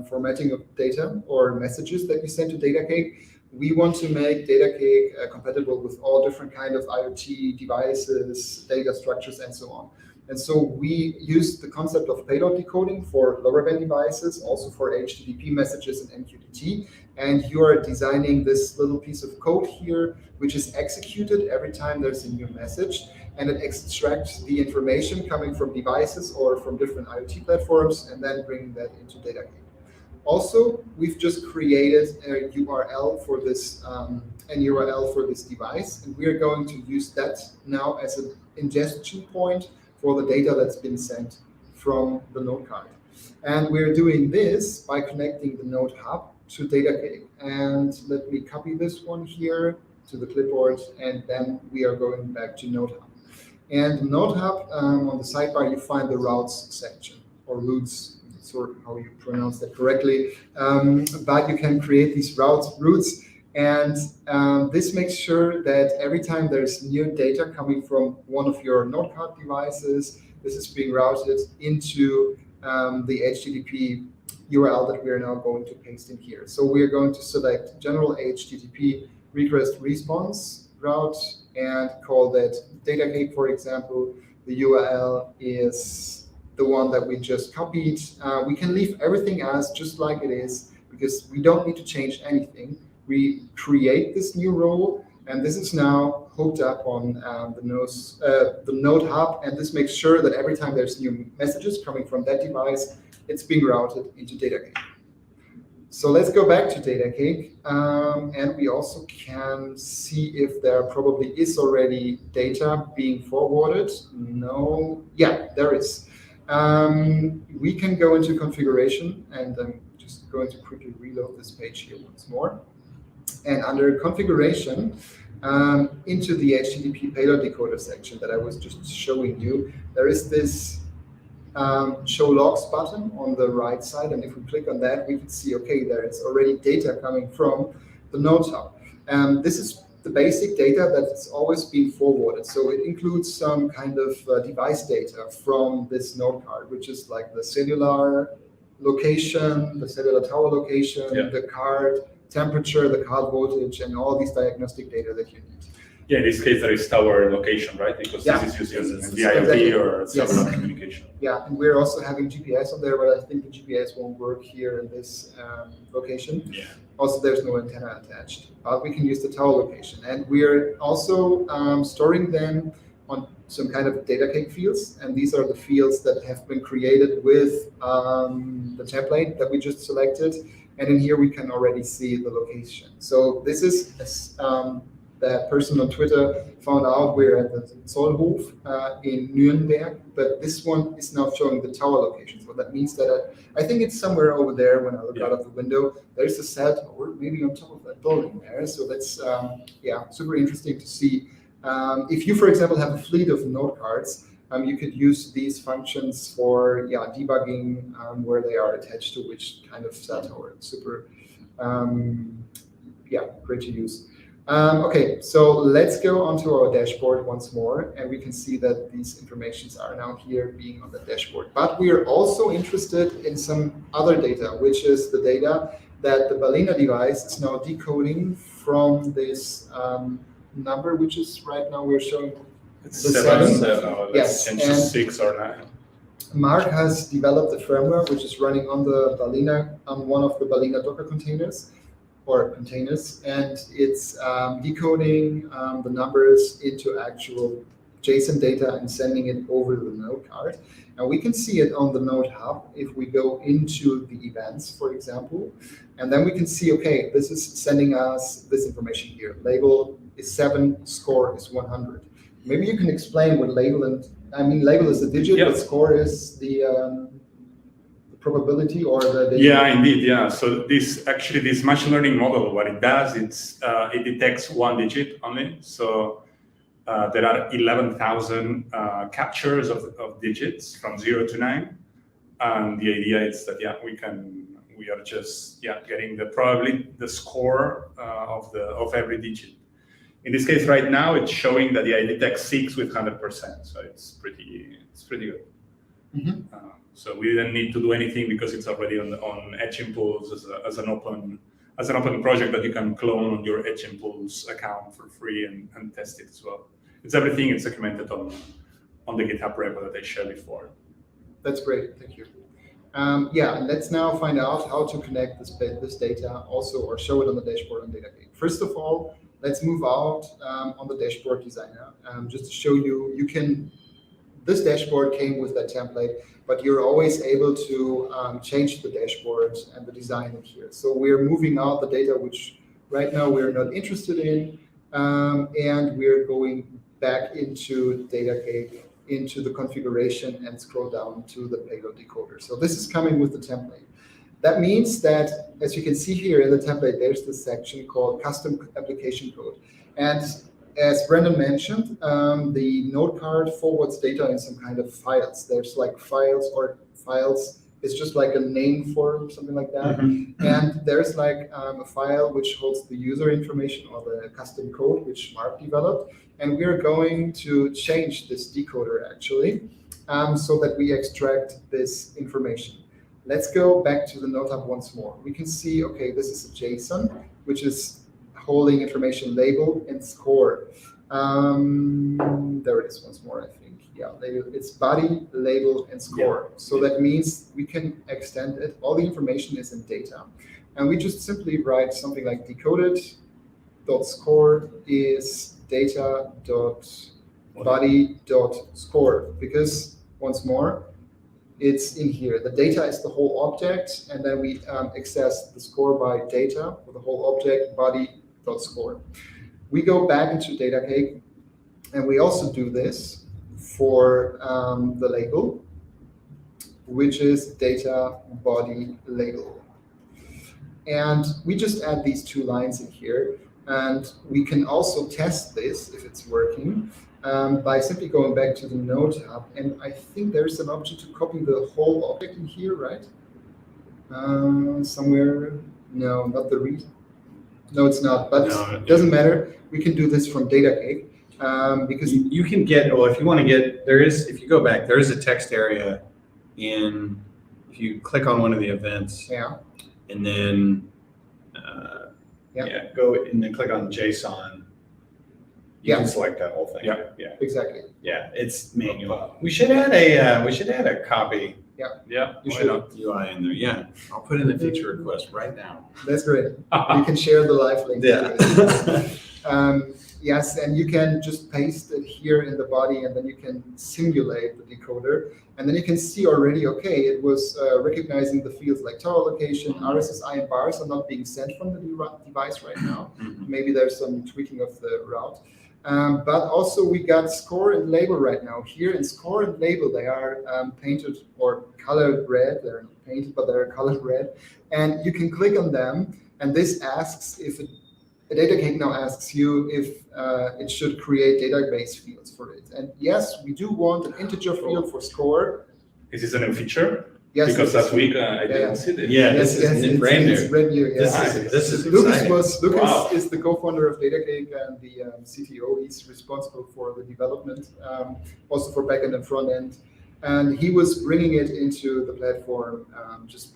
formatting of data or messages that you send to Datacake. We want to make Datacake compatible with all different kind of IoT devices, data structures, and so on. And so we use the concept of payload decoding for lower band devices, also for HTTP messages and MQTT. And you are designing this little piece of code here, which is executed every time there's a new message. And it extracts the information coming from devices or from different IoT platforms, and then bringing that into Datacake. Also, we've just created a URL for this, an URL for this device, and we are going to use that now as an ingestion point for the data that's been sent from the node card. And we're doing this by connecting the Node Hub to Datacake. And let me copy this one here to the clipboard, and then we are going back to Node Hub. And Node Hub, on the sidebar, you find the routes section, or routes, sort of how you pronounce that correctly. But you can create these routes, and this makes sure that every time there's new data coming from one of your node card devices, this is being routed into the HTTP URL that we are now going to paste in here. So we are going to select general HTTP request response route and call that Datacake, for example. The URL is the one that we just copied. We can leave everything else just like it is, because we don't need to change anything. We create this new role, and this is now hooked up on the Node Hub, and this makes sure that every time there's new messages coming from that device, it's being routed into Datacake. So let's go back to Datacake, and we also can see if there probably is already data being forwarded. No, yeah, there is. We can go into configuration, and I'm just going to quickly reload this page here once more. And under configuration, into the HTTP payload decoder section that I was just showing you, there is this show logs button on the right side. And if we click on that, we can see, okay, there is already data coming from the Node Hub. This is the basic data that's always been forwarded. So it includes some kind of device data from this node card, which is like the cellular location, the cellular tower location, the card temperature, the card voltage, and all these diagnostic data that you need. Yeah, in this case, there is tower location, right? Because this is used as the IoT or cellular communication. Yeah, and we're also having GPS on there, but I think the GPS won't work here in this location. Yeah. Also, there's no antenna attached, but we can use the tower location. And we're also storing them on some kind of Datacake fields, and these are the fields that have been created with the template that we just selected. And in here, we can already see the location. So this is that person on Twitter found out we're at the Zollhof in Nuremberg, but this one is now showing the tower location. So that means that I think it's somewhere over there when I look out of the window. There's a cell tower, maybe on top of that building there. So that's, super interesting to see. If you, for example, have a fleet of node cards, you could use these functions for debugging where they are attached to which kind of cell tower. Super, great to use. Okay, so let's go onto our dashboard once more, and we can see that these informations are now here being on the dashboard. But we are also interested in some other data, which is the data that the balena device is now decoding from this number, which is right now we're showing it's the 7. Yes, change to 6 or 9. Mark has developed a firmware which is running on the balena, on one of the balena Docker containers, and it's decoding the numbers into actual JSON data and sending it over the node card. And we can see it on the node hub if we go into the events, for example, and then we can see, okay, this is sending us this information here. Label is 7, score is 100. Maybe you can explain what label label is the digit, but score is the probability or the Yeah, indeed. Yeah. So this machine learning model, what it does, it detects one digit only. So there are 11,000 captures of digits from 0 to 9, and the idea is that we are just getting the score of every digit. In this case, right now, it's showing that it detects 6 with 100%. So it's pretty good. Mm-hmm. So we didn't need to do anything because it's already on Edge Impulse as an open project that you can clone on your Edge Impulse account for free and test it as well. It's everything. It's documented on the GitHub repo that I shared before. That's great. Thank you. And let's now find out how to connect this data also, or show it on the dashboard on Datacake. First of all, let's move out on the dashboard designer just to show you. This dashboard came with that template, but you're always able to change the dashboard and the design in here. So we're moving out the data, which right now we're not interested in, and we're going back into Datacake, into the configuration, and scroll down to the payload decoder. So this is coming with the template. That means that, as you can see here in the template, there's this section called custom application code. And as Brendan mentioned, the node card forwards data in some kind of files. There's like files. It's just like a name for something like that. Mm-hmm. And there's like a file which holds the user information or the custom code which Mark developed. And we're going to change this decoder actually so that we extract this information. Let's go back to the node hub once more. We can see, okay, this is a JSON, which is holding information label and score. There it is once more, I think. Yeah, it's body, label, and score. Yeah. So that means we can extend it. All the information is in data. And we just simply write something like decoded.score is data.body.score. Because, once more, it's in here. The data is the whole object, and then we access the score by data for the whole object, body.score. We go back into Datacake, and we also do this for the label, which is data body label. And we just add these 2 lines in here, and we can also test this if it's working by simply going back to the node hub. And I think there's an option to copy the whole object in here, right? Somewhere, no, not the read. No, it's not, but it doesn't matter. we can do this from Datacake. Because you can get, well, if you want to get, if you go back, there is a text area if you click on one of the events, and then go and then click on JSON. You can select that whole thing. Yeah. Exactly. Yeah, it's manual. We should add a copy. Yeah. You should. UI in there. Yeah, I'll put in the feature request right now. That's great. You can share the live link. Yeah. Yes, and you can just paste it here in the body, and then you can simulate the decoder, and then you can see already, okay, it was recognizing the fields like tower location, RSSI, and bars are not being sent from the device right now. Maybe there's some tweaking of the route. But also we got score and label right now. Here in score and label, they are painted or colored red. They're not painted, but they're colored red. And you can click on them, and this asks if the Datacake now asks you if it should create database fields for it. And yes, we do want an integer field for score. Is this a new feature? Yes. Because last week I didn't see this. Yeah, this is brand new. It's brand new. Yes. This is Lucas exciting. is the co-founder of Datacake and the CTO. He's responsible for the development, also for backend and front end. And he was bringing it into the platform just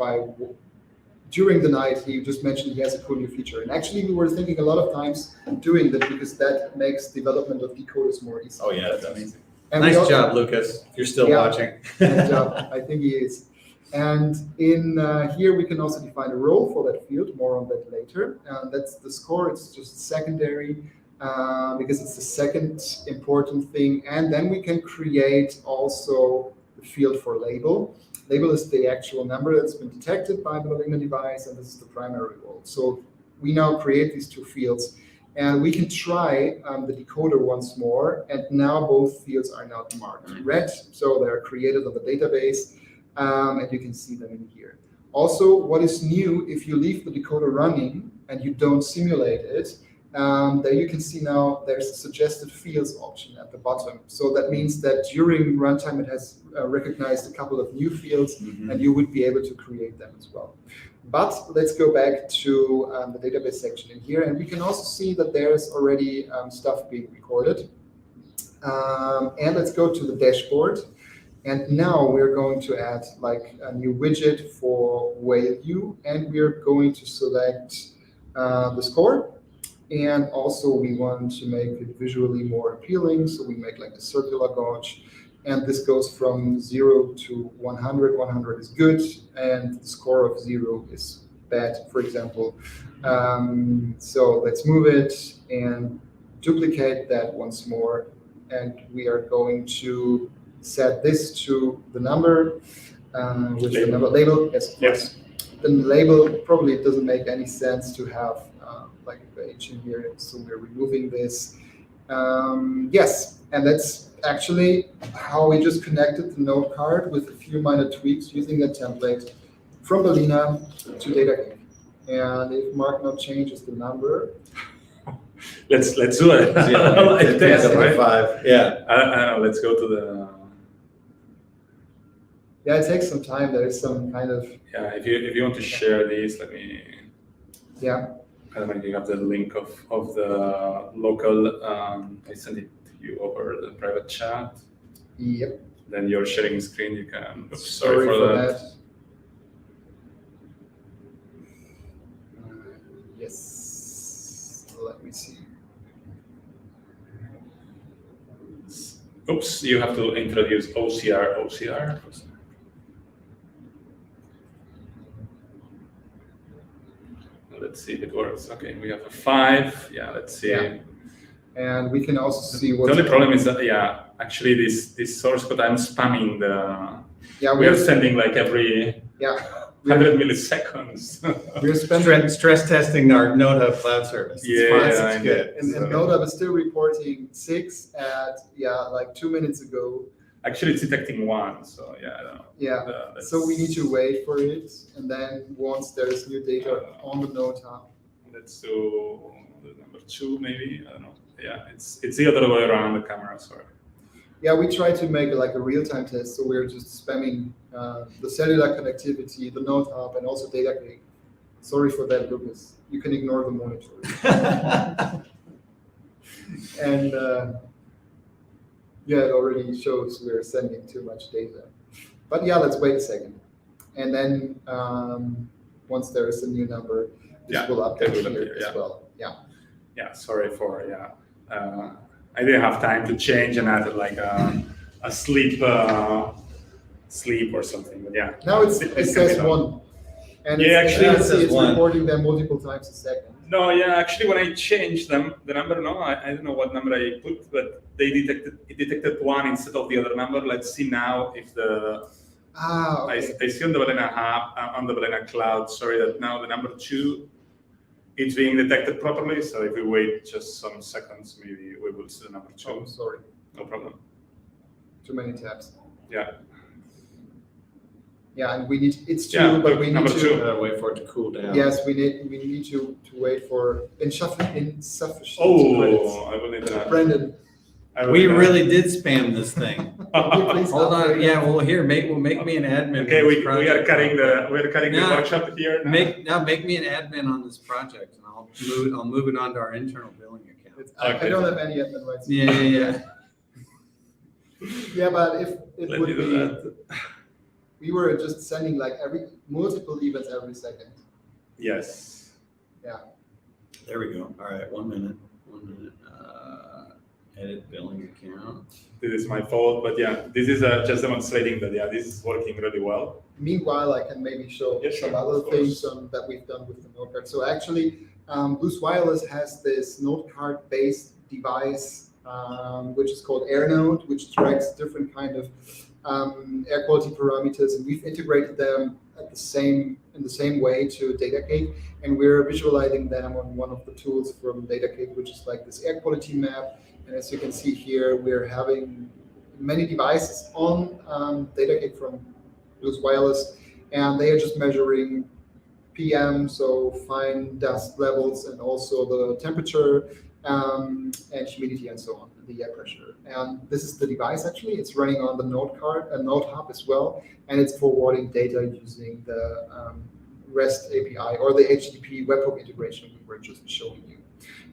during the night. He just mentioned he has a cool new feature. And actually, we were thinking a lot of times doing that because that makes development of decoders more easy. Oh yeah, that's amazing. And nice job, Lucas. If you're still watching. Nice job. I think he is. And in here, we can also define a role for that field. More on that later. And that's the score. It's just secondary because it's the second important thing. And then we can create also the field for label. Label is the actual number that's been detected by the balena device, and this is the primary role. So we now create these two fields, and we can try the decoder once more. And now both fields are now marked red, so they're created on the database. And you can see them in here. Also, what is new, if you leave the decoder running and you don't simulate it, there you can see now there's a suggested fields option at the bottom. So that means that during runtime it has recognized a couple of new fields, and you would be able to create them as well. But let's go back to the database section in here, and we can also see that there's already stuff being recorded. And let's go to the dashboard. And now we're going to add like a new widget for whale view, and we're going to select the score. And also we want to make it visually more appealing, so we make like a circular gauge. And this goes from 0 to 100. 100 is good, and the score of 0 is bad, for example. So let's move it and duplicate that once more. And we are going to set this to the number with the number label. Yes. The label probably doesn't make any sense to have like a page in here, so we're removing this. Yes, and that's actually how we just connected the node card with a few minor tweaks using a template from balena to Datacake. And if Mark now changes the number, let's do it. Like 5. Yeah. I don't know. Let's go to the. Yeah, it takes some time. There is some kind of. Yeah, if you want to share this, let me. Yeah. I don't know if you have the link of the local. I send it to you over the private chat. Yep. Then you're sharing screen. You can. Oops, sorry for that. Yes. Let me see. Oops, you have to introduce OCR. Let's see if it works. Okay, we have a 5. Yeah, let's see. Yeah. And we can also see what. The only problem is that actually this source code I'm spamming the. Yeah, we are sending like every. 100 milliseconds. We're spending stress testing our Node Hub cloud service. It's good. And Node Hub is still reporting 6 at like 2 minutes ago. Actually, it's detecting 1, so I don't know. Yeah. So we need to wait for it, and then once there is new data on the Node Hub. Let's do the number 2, maybe. I don't know. Yeah, it's the other way around the camera. Sorry. Yeah, we try to make it like a real-time test, so we're just spamming the cellular connectivity, the Node Hub, and also Datacake. Sorry for that, Lucas. You can ignore the monitor. And yeah, it already shows we're sending too much data. But yeah, let's wait a second. And then once there is a new number, this will update here as well. Yeah. Yeah, sorry for, I didn't have time to change and add like a sleep or something, but yeah. Now it says 1. And actually it says it's 1. recording them multiple times a second. No, yeah, actually when I changed them, the number, no, I don't know what number I put, but it detected 1 instead of the other number. Let's see now if the, okay. I see on the Balena app, on the Balena cloud, sorry, that now the number 2, it's being detected properly. So if we wait just some seconds, maybe we will see the number 2. Oh, sorry. No problem. Too many tabs. Yeah. Yeah, and we need, it's 2, but we need to wait for it to cool down. Yes, we need to wait for insufficient credits. Oh, I will need that. Brendan. We really did spam this thing. Please Hold on. upgrade Yeah, it. well, here, we'll make me an admin. Okay, on this we are project. cutting the No. workshop here. Make me an admin on this project, and I'll move it onto our internal billing account. I don't have any admin rights. Yeah. Yeah, but if it Let would me do be, that. we were just sending like multiple events every second. Yes. Yeah. There we go. All right, 1 minute. Edit billing account. This is my fault, but yeah, this is just demonstrating that this is working really well. Meanwhile, I can maybe show some other things that we've done with the node card. So actually, Blues Wireless has this node card based device, which is called AirNode, which tracks different kind of air quality parameters, and we've integrated them in the same way to Datacake, and we're visualizing them on one of the tools from Datacake, which is like this air quality map. And as you can see here, we're having many devices on Datacake from Blues Wireless, and they are just measuring PM, so fine dust levels, and also the temperature and humidity and so on, the air pressure. And this is the device actually. It's running on the node card, a node hub as well, and it's forwarding data using the REST API or the HTTP webhook integration we were just showing you.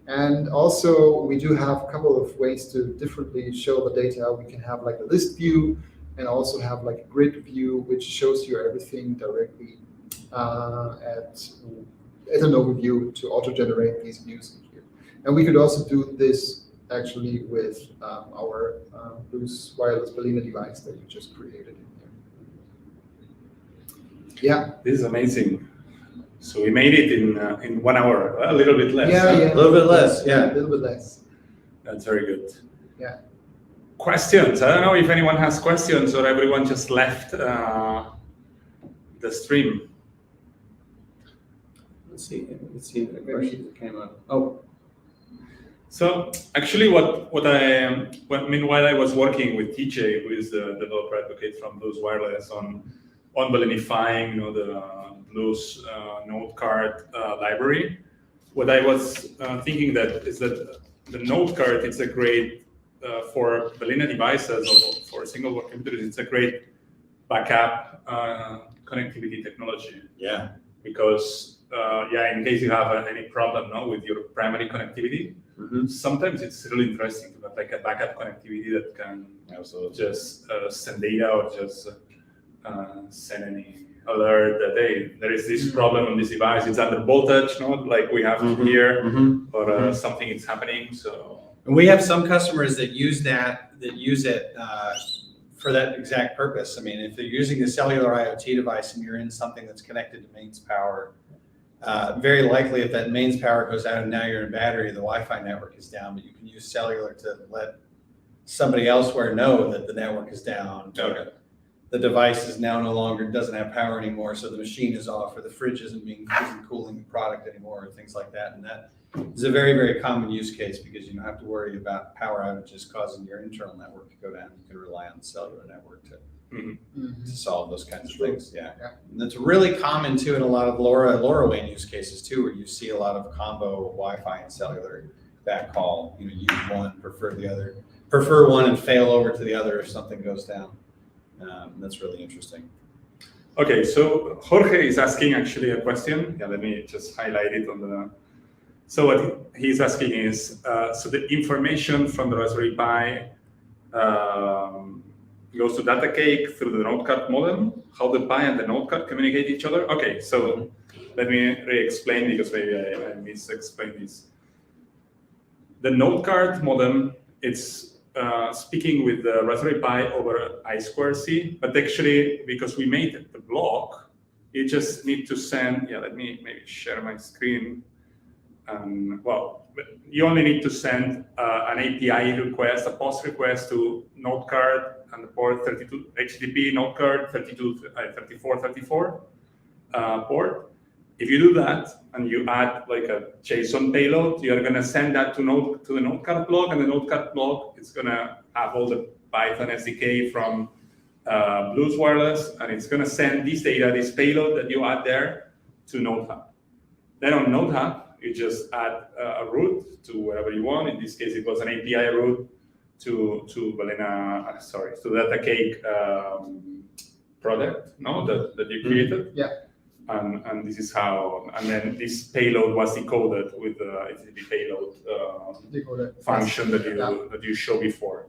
And also we do have a couple of ways to differently show the data. We can have like a list view and also have like a grid view, which shows you everything directly as an overview to auto-generate these views in here. And we could also do this actually with our Blues Wireless Balena device that we just created in here. Yeah. This is amazing. So we made it in 1 hour, a little bit less. A little bit less, yeah. A little bit less. That's very good. Yeah. Questions? I don't know if anyone has questions or everyone just left the stream. Let's see the questions that came up. Oh. So actually, while I was working with TJ, who is the developer advocate from Blues Wireless on balenifying, the Blues node card library, what I was thinking is that the node card, it's a great for Balena devices or for single board computers. It's a great backup connectivity technology. Yeah. Because in case you have any problem with your primary connectivity, sometimes it's really interesting to have like a backup connectivity that can just send data or just send any alert that hey, there is this problem on this device. It's under voltage, like we have here, or something is happening. So and we have some customers that use it for that exact purpose. I mean, if they're using a cellular IoT device and you're in something that's connected to mains power, very likely if that mains power goes out and now you're in battery, the Wi-Fi network is down, but you can use cellular to let somebody elsewhere know that the network is down. okay. The device is now no longer, doesn't have power anymore, so the machine is off, or the fridge isn't cooling the product anymore, or things like that. And that is a very, very common use case because you don't have to worry about power outages causing your internal network to go down. You can rely on the cellular network to solve those kinds of things. Yeah. And that's really common too in a lot of LoRaWAN use cases too, where you see a lot of combo Wi-Fi and cellular backhaul. Use one, prefer the other, prefer one and fail over to the other if something goes down. That's really interesting. Okay, so Jorge is asking actually a question. Yeah, let me just highlight it on the So what he's asking is, so the information from the Raspberry Pi goes to Datacake through the node card modem, how the Pi and the node card communicate each other. Okay, so let me re-explain because maybe I mis-explained this. The node card modem, it's speaking with the Raspberry Pi over I2C, but actually, because we made the block, you just need to send, let me maybe share my screen. Well, you only need to send an API request, a POST request to node card and the port 32, HTTP node card 3434 port. If you do that and you add like a JSON payload, you're going to send that to the node card block, and the node card block is going to have all the Python SDK from Blues Wireless, and it's going to send this data, this payload that you add there, to Node Hub. Then on Node Hub, you just add a route to wherever you want. In this case, it was an API route to balena, to Datacake product, that you created. Yeah. And this is how, and then this payload was decoded with the HTTP payload function that you showed before.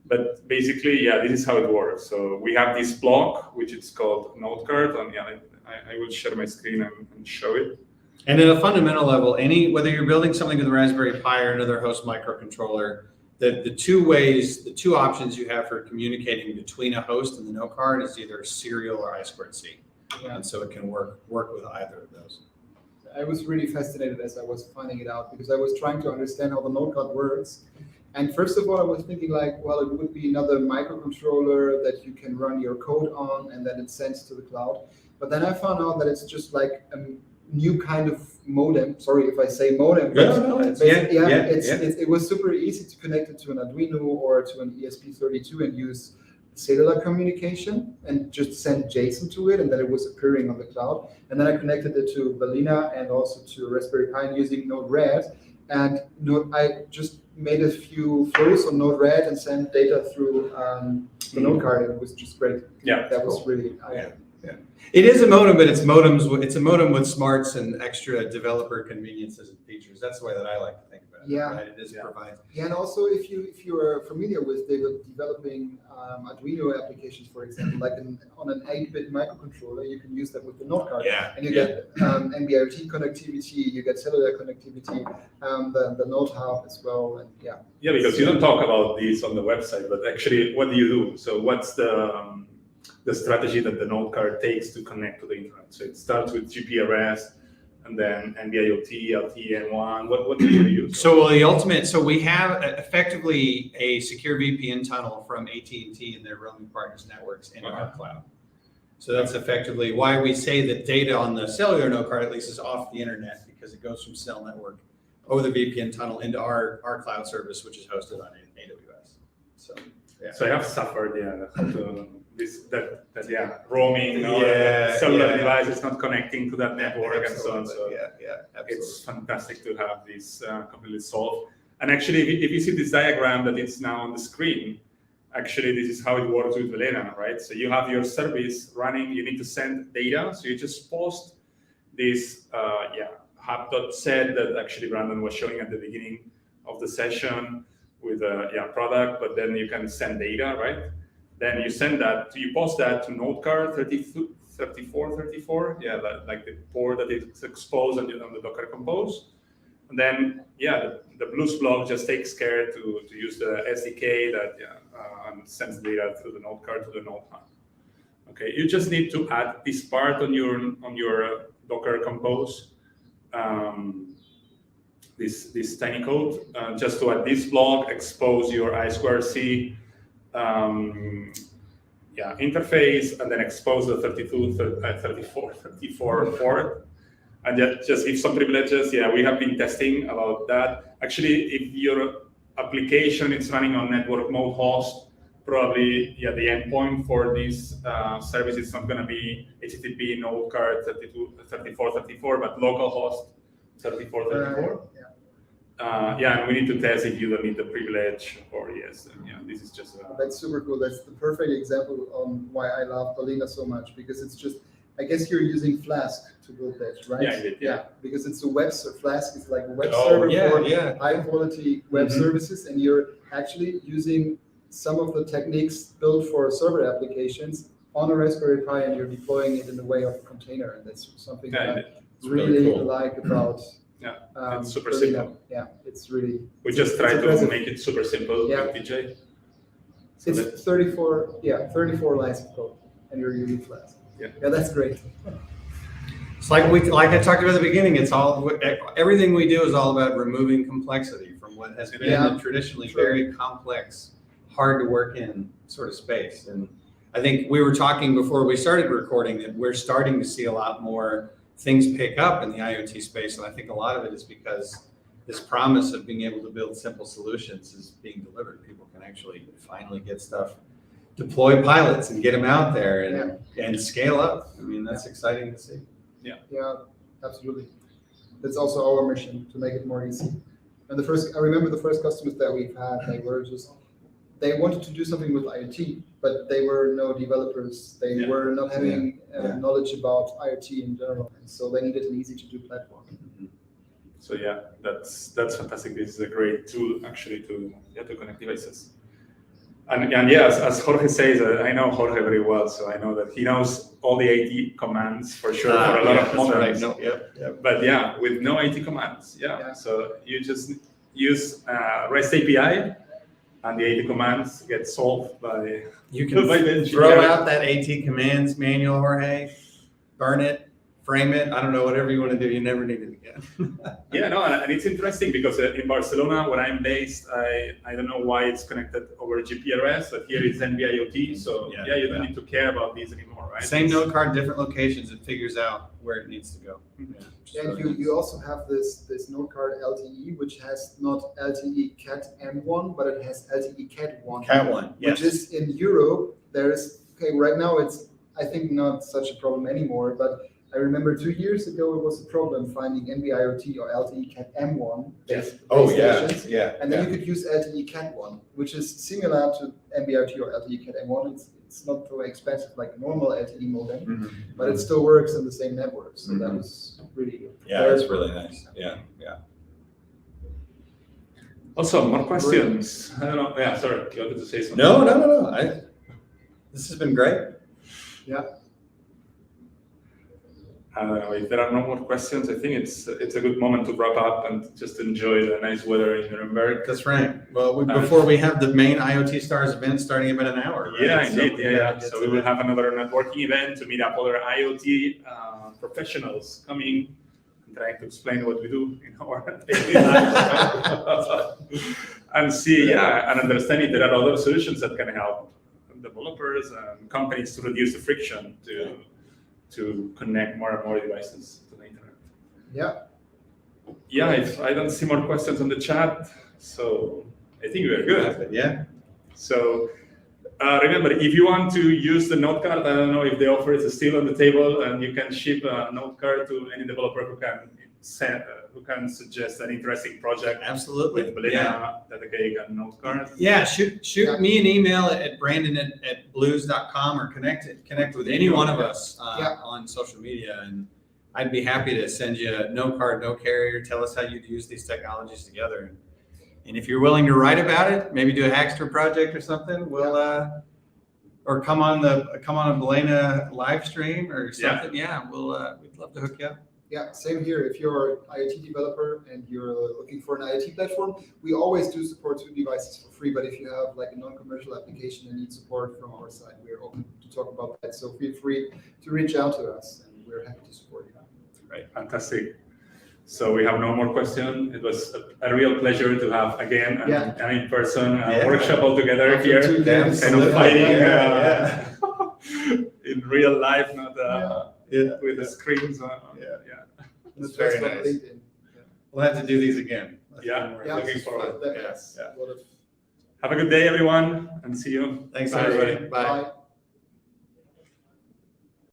But basically, this is how it works. So we have this block, which is called node card, and I will share my screen and show it. And at a fundamental level, whether you're building something with the Raspberry Pi or another host microcontroller, the two options you have for communicating between a host and the node card is either serial or I2C. Yeah. And so it can work with either of those. I was really fascinated as I was finding it out, because I was trying to understand how the node card works. And first of all, I was thinking like, well, it would be another microcontroller that you can run your code on and then it sends to the cloud. But then I found out that it's just like a new kind of modem. Sorry if I say modem. It was super easy to connect it to an Arduino or to an ESP32 and use cellular communication and just send JSON to it, and then it was appearing on the cloud. And then I connected it to Balena and also to Raspberry Pi using Node-RED. And I just made a few flows on Node-RED and sent data through the node card, and it was just great. Yeah, that was really. It is a modem, but it's a modem with smarts and extra developer conveniences and features. That's the way that I like to think about it. Yeah, right? It is provides. Yeah, and also if you are familiar with developing Arduino applications, for example, like on an 8-bit microcontroller, you can use that with the node card. Yeah. And you get NB-IoT connectivity, you get cellular connectivity, the node hub as well, and yeah. Yeah, because you don't talk about this on the website, but actually, what do you do? So what's the strategy that the node card takes to connect to the internet? So it starts with GPRS, and then NB-IoT, LTE-M1. What do you use? So we have effectively a secure VPN tunnel from AT&T and their roaming partners networks into our cloud. So that's effectively why we say that data on the cellular node card at least is off the internet, because it goes from cell network over the VPN tunnel into our cloud service, which is hosted on AWS. So yeah. So I have suffered roaming cellular devices not connecting to that network and so on. So it's fantastic to have this completely solved. And actually, if you see this diagram that it's now on the screen, actually this is how it works with balena, right? So you have your service running, you need to send data, so you just post this hub.set that actually Brandon was showing at the beginning of the session with a product, but then you can send data, right? Then you post that to node card 3434, like the port that is exposed on the Docker Compose. And then, the Blues block just takes care to use the SDK and sends data through the node card to the node hub. Okay, you just need to add this part on your Docker Compose, this tiny code, just to add this block, expose your I2C interface, and then expose the 34 port, and just give some privileges. We have been testing about that. Actually, if your application is running on network mode host, probably the endpoint for this service is not going to be HTTP node card 3434, but localhost 3434. And we need to test if you don't need the privilege or yes. This is just that's super cool. That's the perfect example on why I love balena so much, because it's just I guess you're using Flask to build that, right? Yeah, I did, yeah. Because it's a web server. Flask is like a web Oh, server yeah, for yeah. high quality web Mhm. services, and you're actually using some of the techniques built for server applications on a Raspberry Pi, and you're deploying it in the way of a container, and that's something Yeah, that I It's really really cool. like about. Yeah, it's super Balena. simple. Yeah, it's really. We it's- just it's try to impressive. make it super simple Yeah. with DJ. So that- It's 34 lines of code, and you're using Flask. Yeah. Yeah, that's great. It's like I talked about at the beginning. It's all everything we do is all about removing complexity from what has been Yeah. a traditionally True. very complex, hard to work in sort of space. And I think we were talking before we started recording that we're starting to see a lot more things pick up in the IoT space, and I think a lot of it is because this promise of being able to build simple solutions is being delivered. People can actually finally get stuff, deploy pilots, and get them out there and scale up. I mean, that's exciting to see. Yeah, absolutely. That's also our mission, to make it more easy. And I remember the first customers that we've had, they wanted to do something with IoT, but they were no developers. They Yeah. were not having Yeah. knowledge about IoT in general. And so they needed an easy to do platform. So yeah, that's fantastic. This is a great tool actually to connect devices. And yeah, as Jorge says, I know Jorge very well, so I know that he knows all the IT commands for sure for a lot of models. No, yep. But yeah, with no IT commands, Yeah. So you just use REST API, and the AT commands get solved by You can by the throw engineer. out that AT commands manual, Jorge, burn it, frame it. I don't know, whatever you want to do. You never need it again. Yeah, no, and it's interesting because in Barcelona, where I'm based, I don't know why it's connected over GPRS, but here it's NB-IoT, so Yeah, you don't yeah. need to care about these anymore, right? Same node card, different locations. It figures out where it needs to go. And you also have this node card LTE, which has not LTE Cat M1, but it has LTE Cat 1. Cat 1, yes. Which is in Europe, right now it's, I think, not such a problem anymore, but I remember 2 years ago it was a problem finding NB-IoT or LTE Cat M1 base stations. yeah. And then you could use LTE Cat 1, which is similar to NB-IoT or LTE Cat M1. It's not so expensive like a normal LTE modem, but it still works in the same network. So that was really good. Yeah, it's really nice. Yeah. Also, more questions. I don't know. Yeah, sorry, you wanted to say something? No. This has been great. Yeah. I don't know. If there are no more questions, I think it's a good moment to wrap up and just enjoy the nice weather in Nuremberg. That's right. Well, before we have the main IoT Stars event starting in about an hour. Right? Yeah, So indeed. we Yeah. gotta get So to we will it. have another networking event to meet up other IoT professionals coming and trying to explain what we do in our daily lives. And see, and understand if there are other solutions that can help developers and companies to reduce the friction to connect more and more devices to the internet. Yeah. Yeah, if I don't see more questions on the chat, so I think we're good. Yeah. So remember, if you want to use the node card, I don't know if the offer is still on the table, and you can ship a node card to any developer who can suggest an interesting project. Absolutely. With balena, Datacake, and node card. Yeah, shoot me an email at brandon@blues.com or connect with any one of us on social media, and I'd be happy to send you a no card, no carrier. Tell us how you'd use these technologies together, and if you're willing to write about it, maybe do a Hackster project or something. We'll or come on a Balena live stream or something. We'd love to hook you up. Yeah, same here. If you're an IoT developer and you're looking for an IoT platform, we always do support 2 devices for free. But if you have like a non-commercial application and need support from our side, we're open to talk about that. So feel free to reach out to us, and we're happy to support you. Right, fantastic. So we have no more questions. It was a real pleasure to have again an in-person workshop all together After here, 2 days. kind of fighting in real life, not with the screens. That's very nice. LinkedIn. We'll have to do these again. Yeah, Yeah, looking forward. That's a lot of. Have a good day, everyone, and see you. Thanks, Bye, everybody. everybody. Bye. Bye.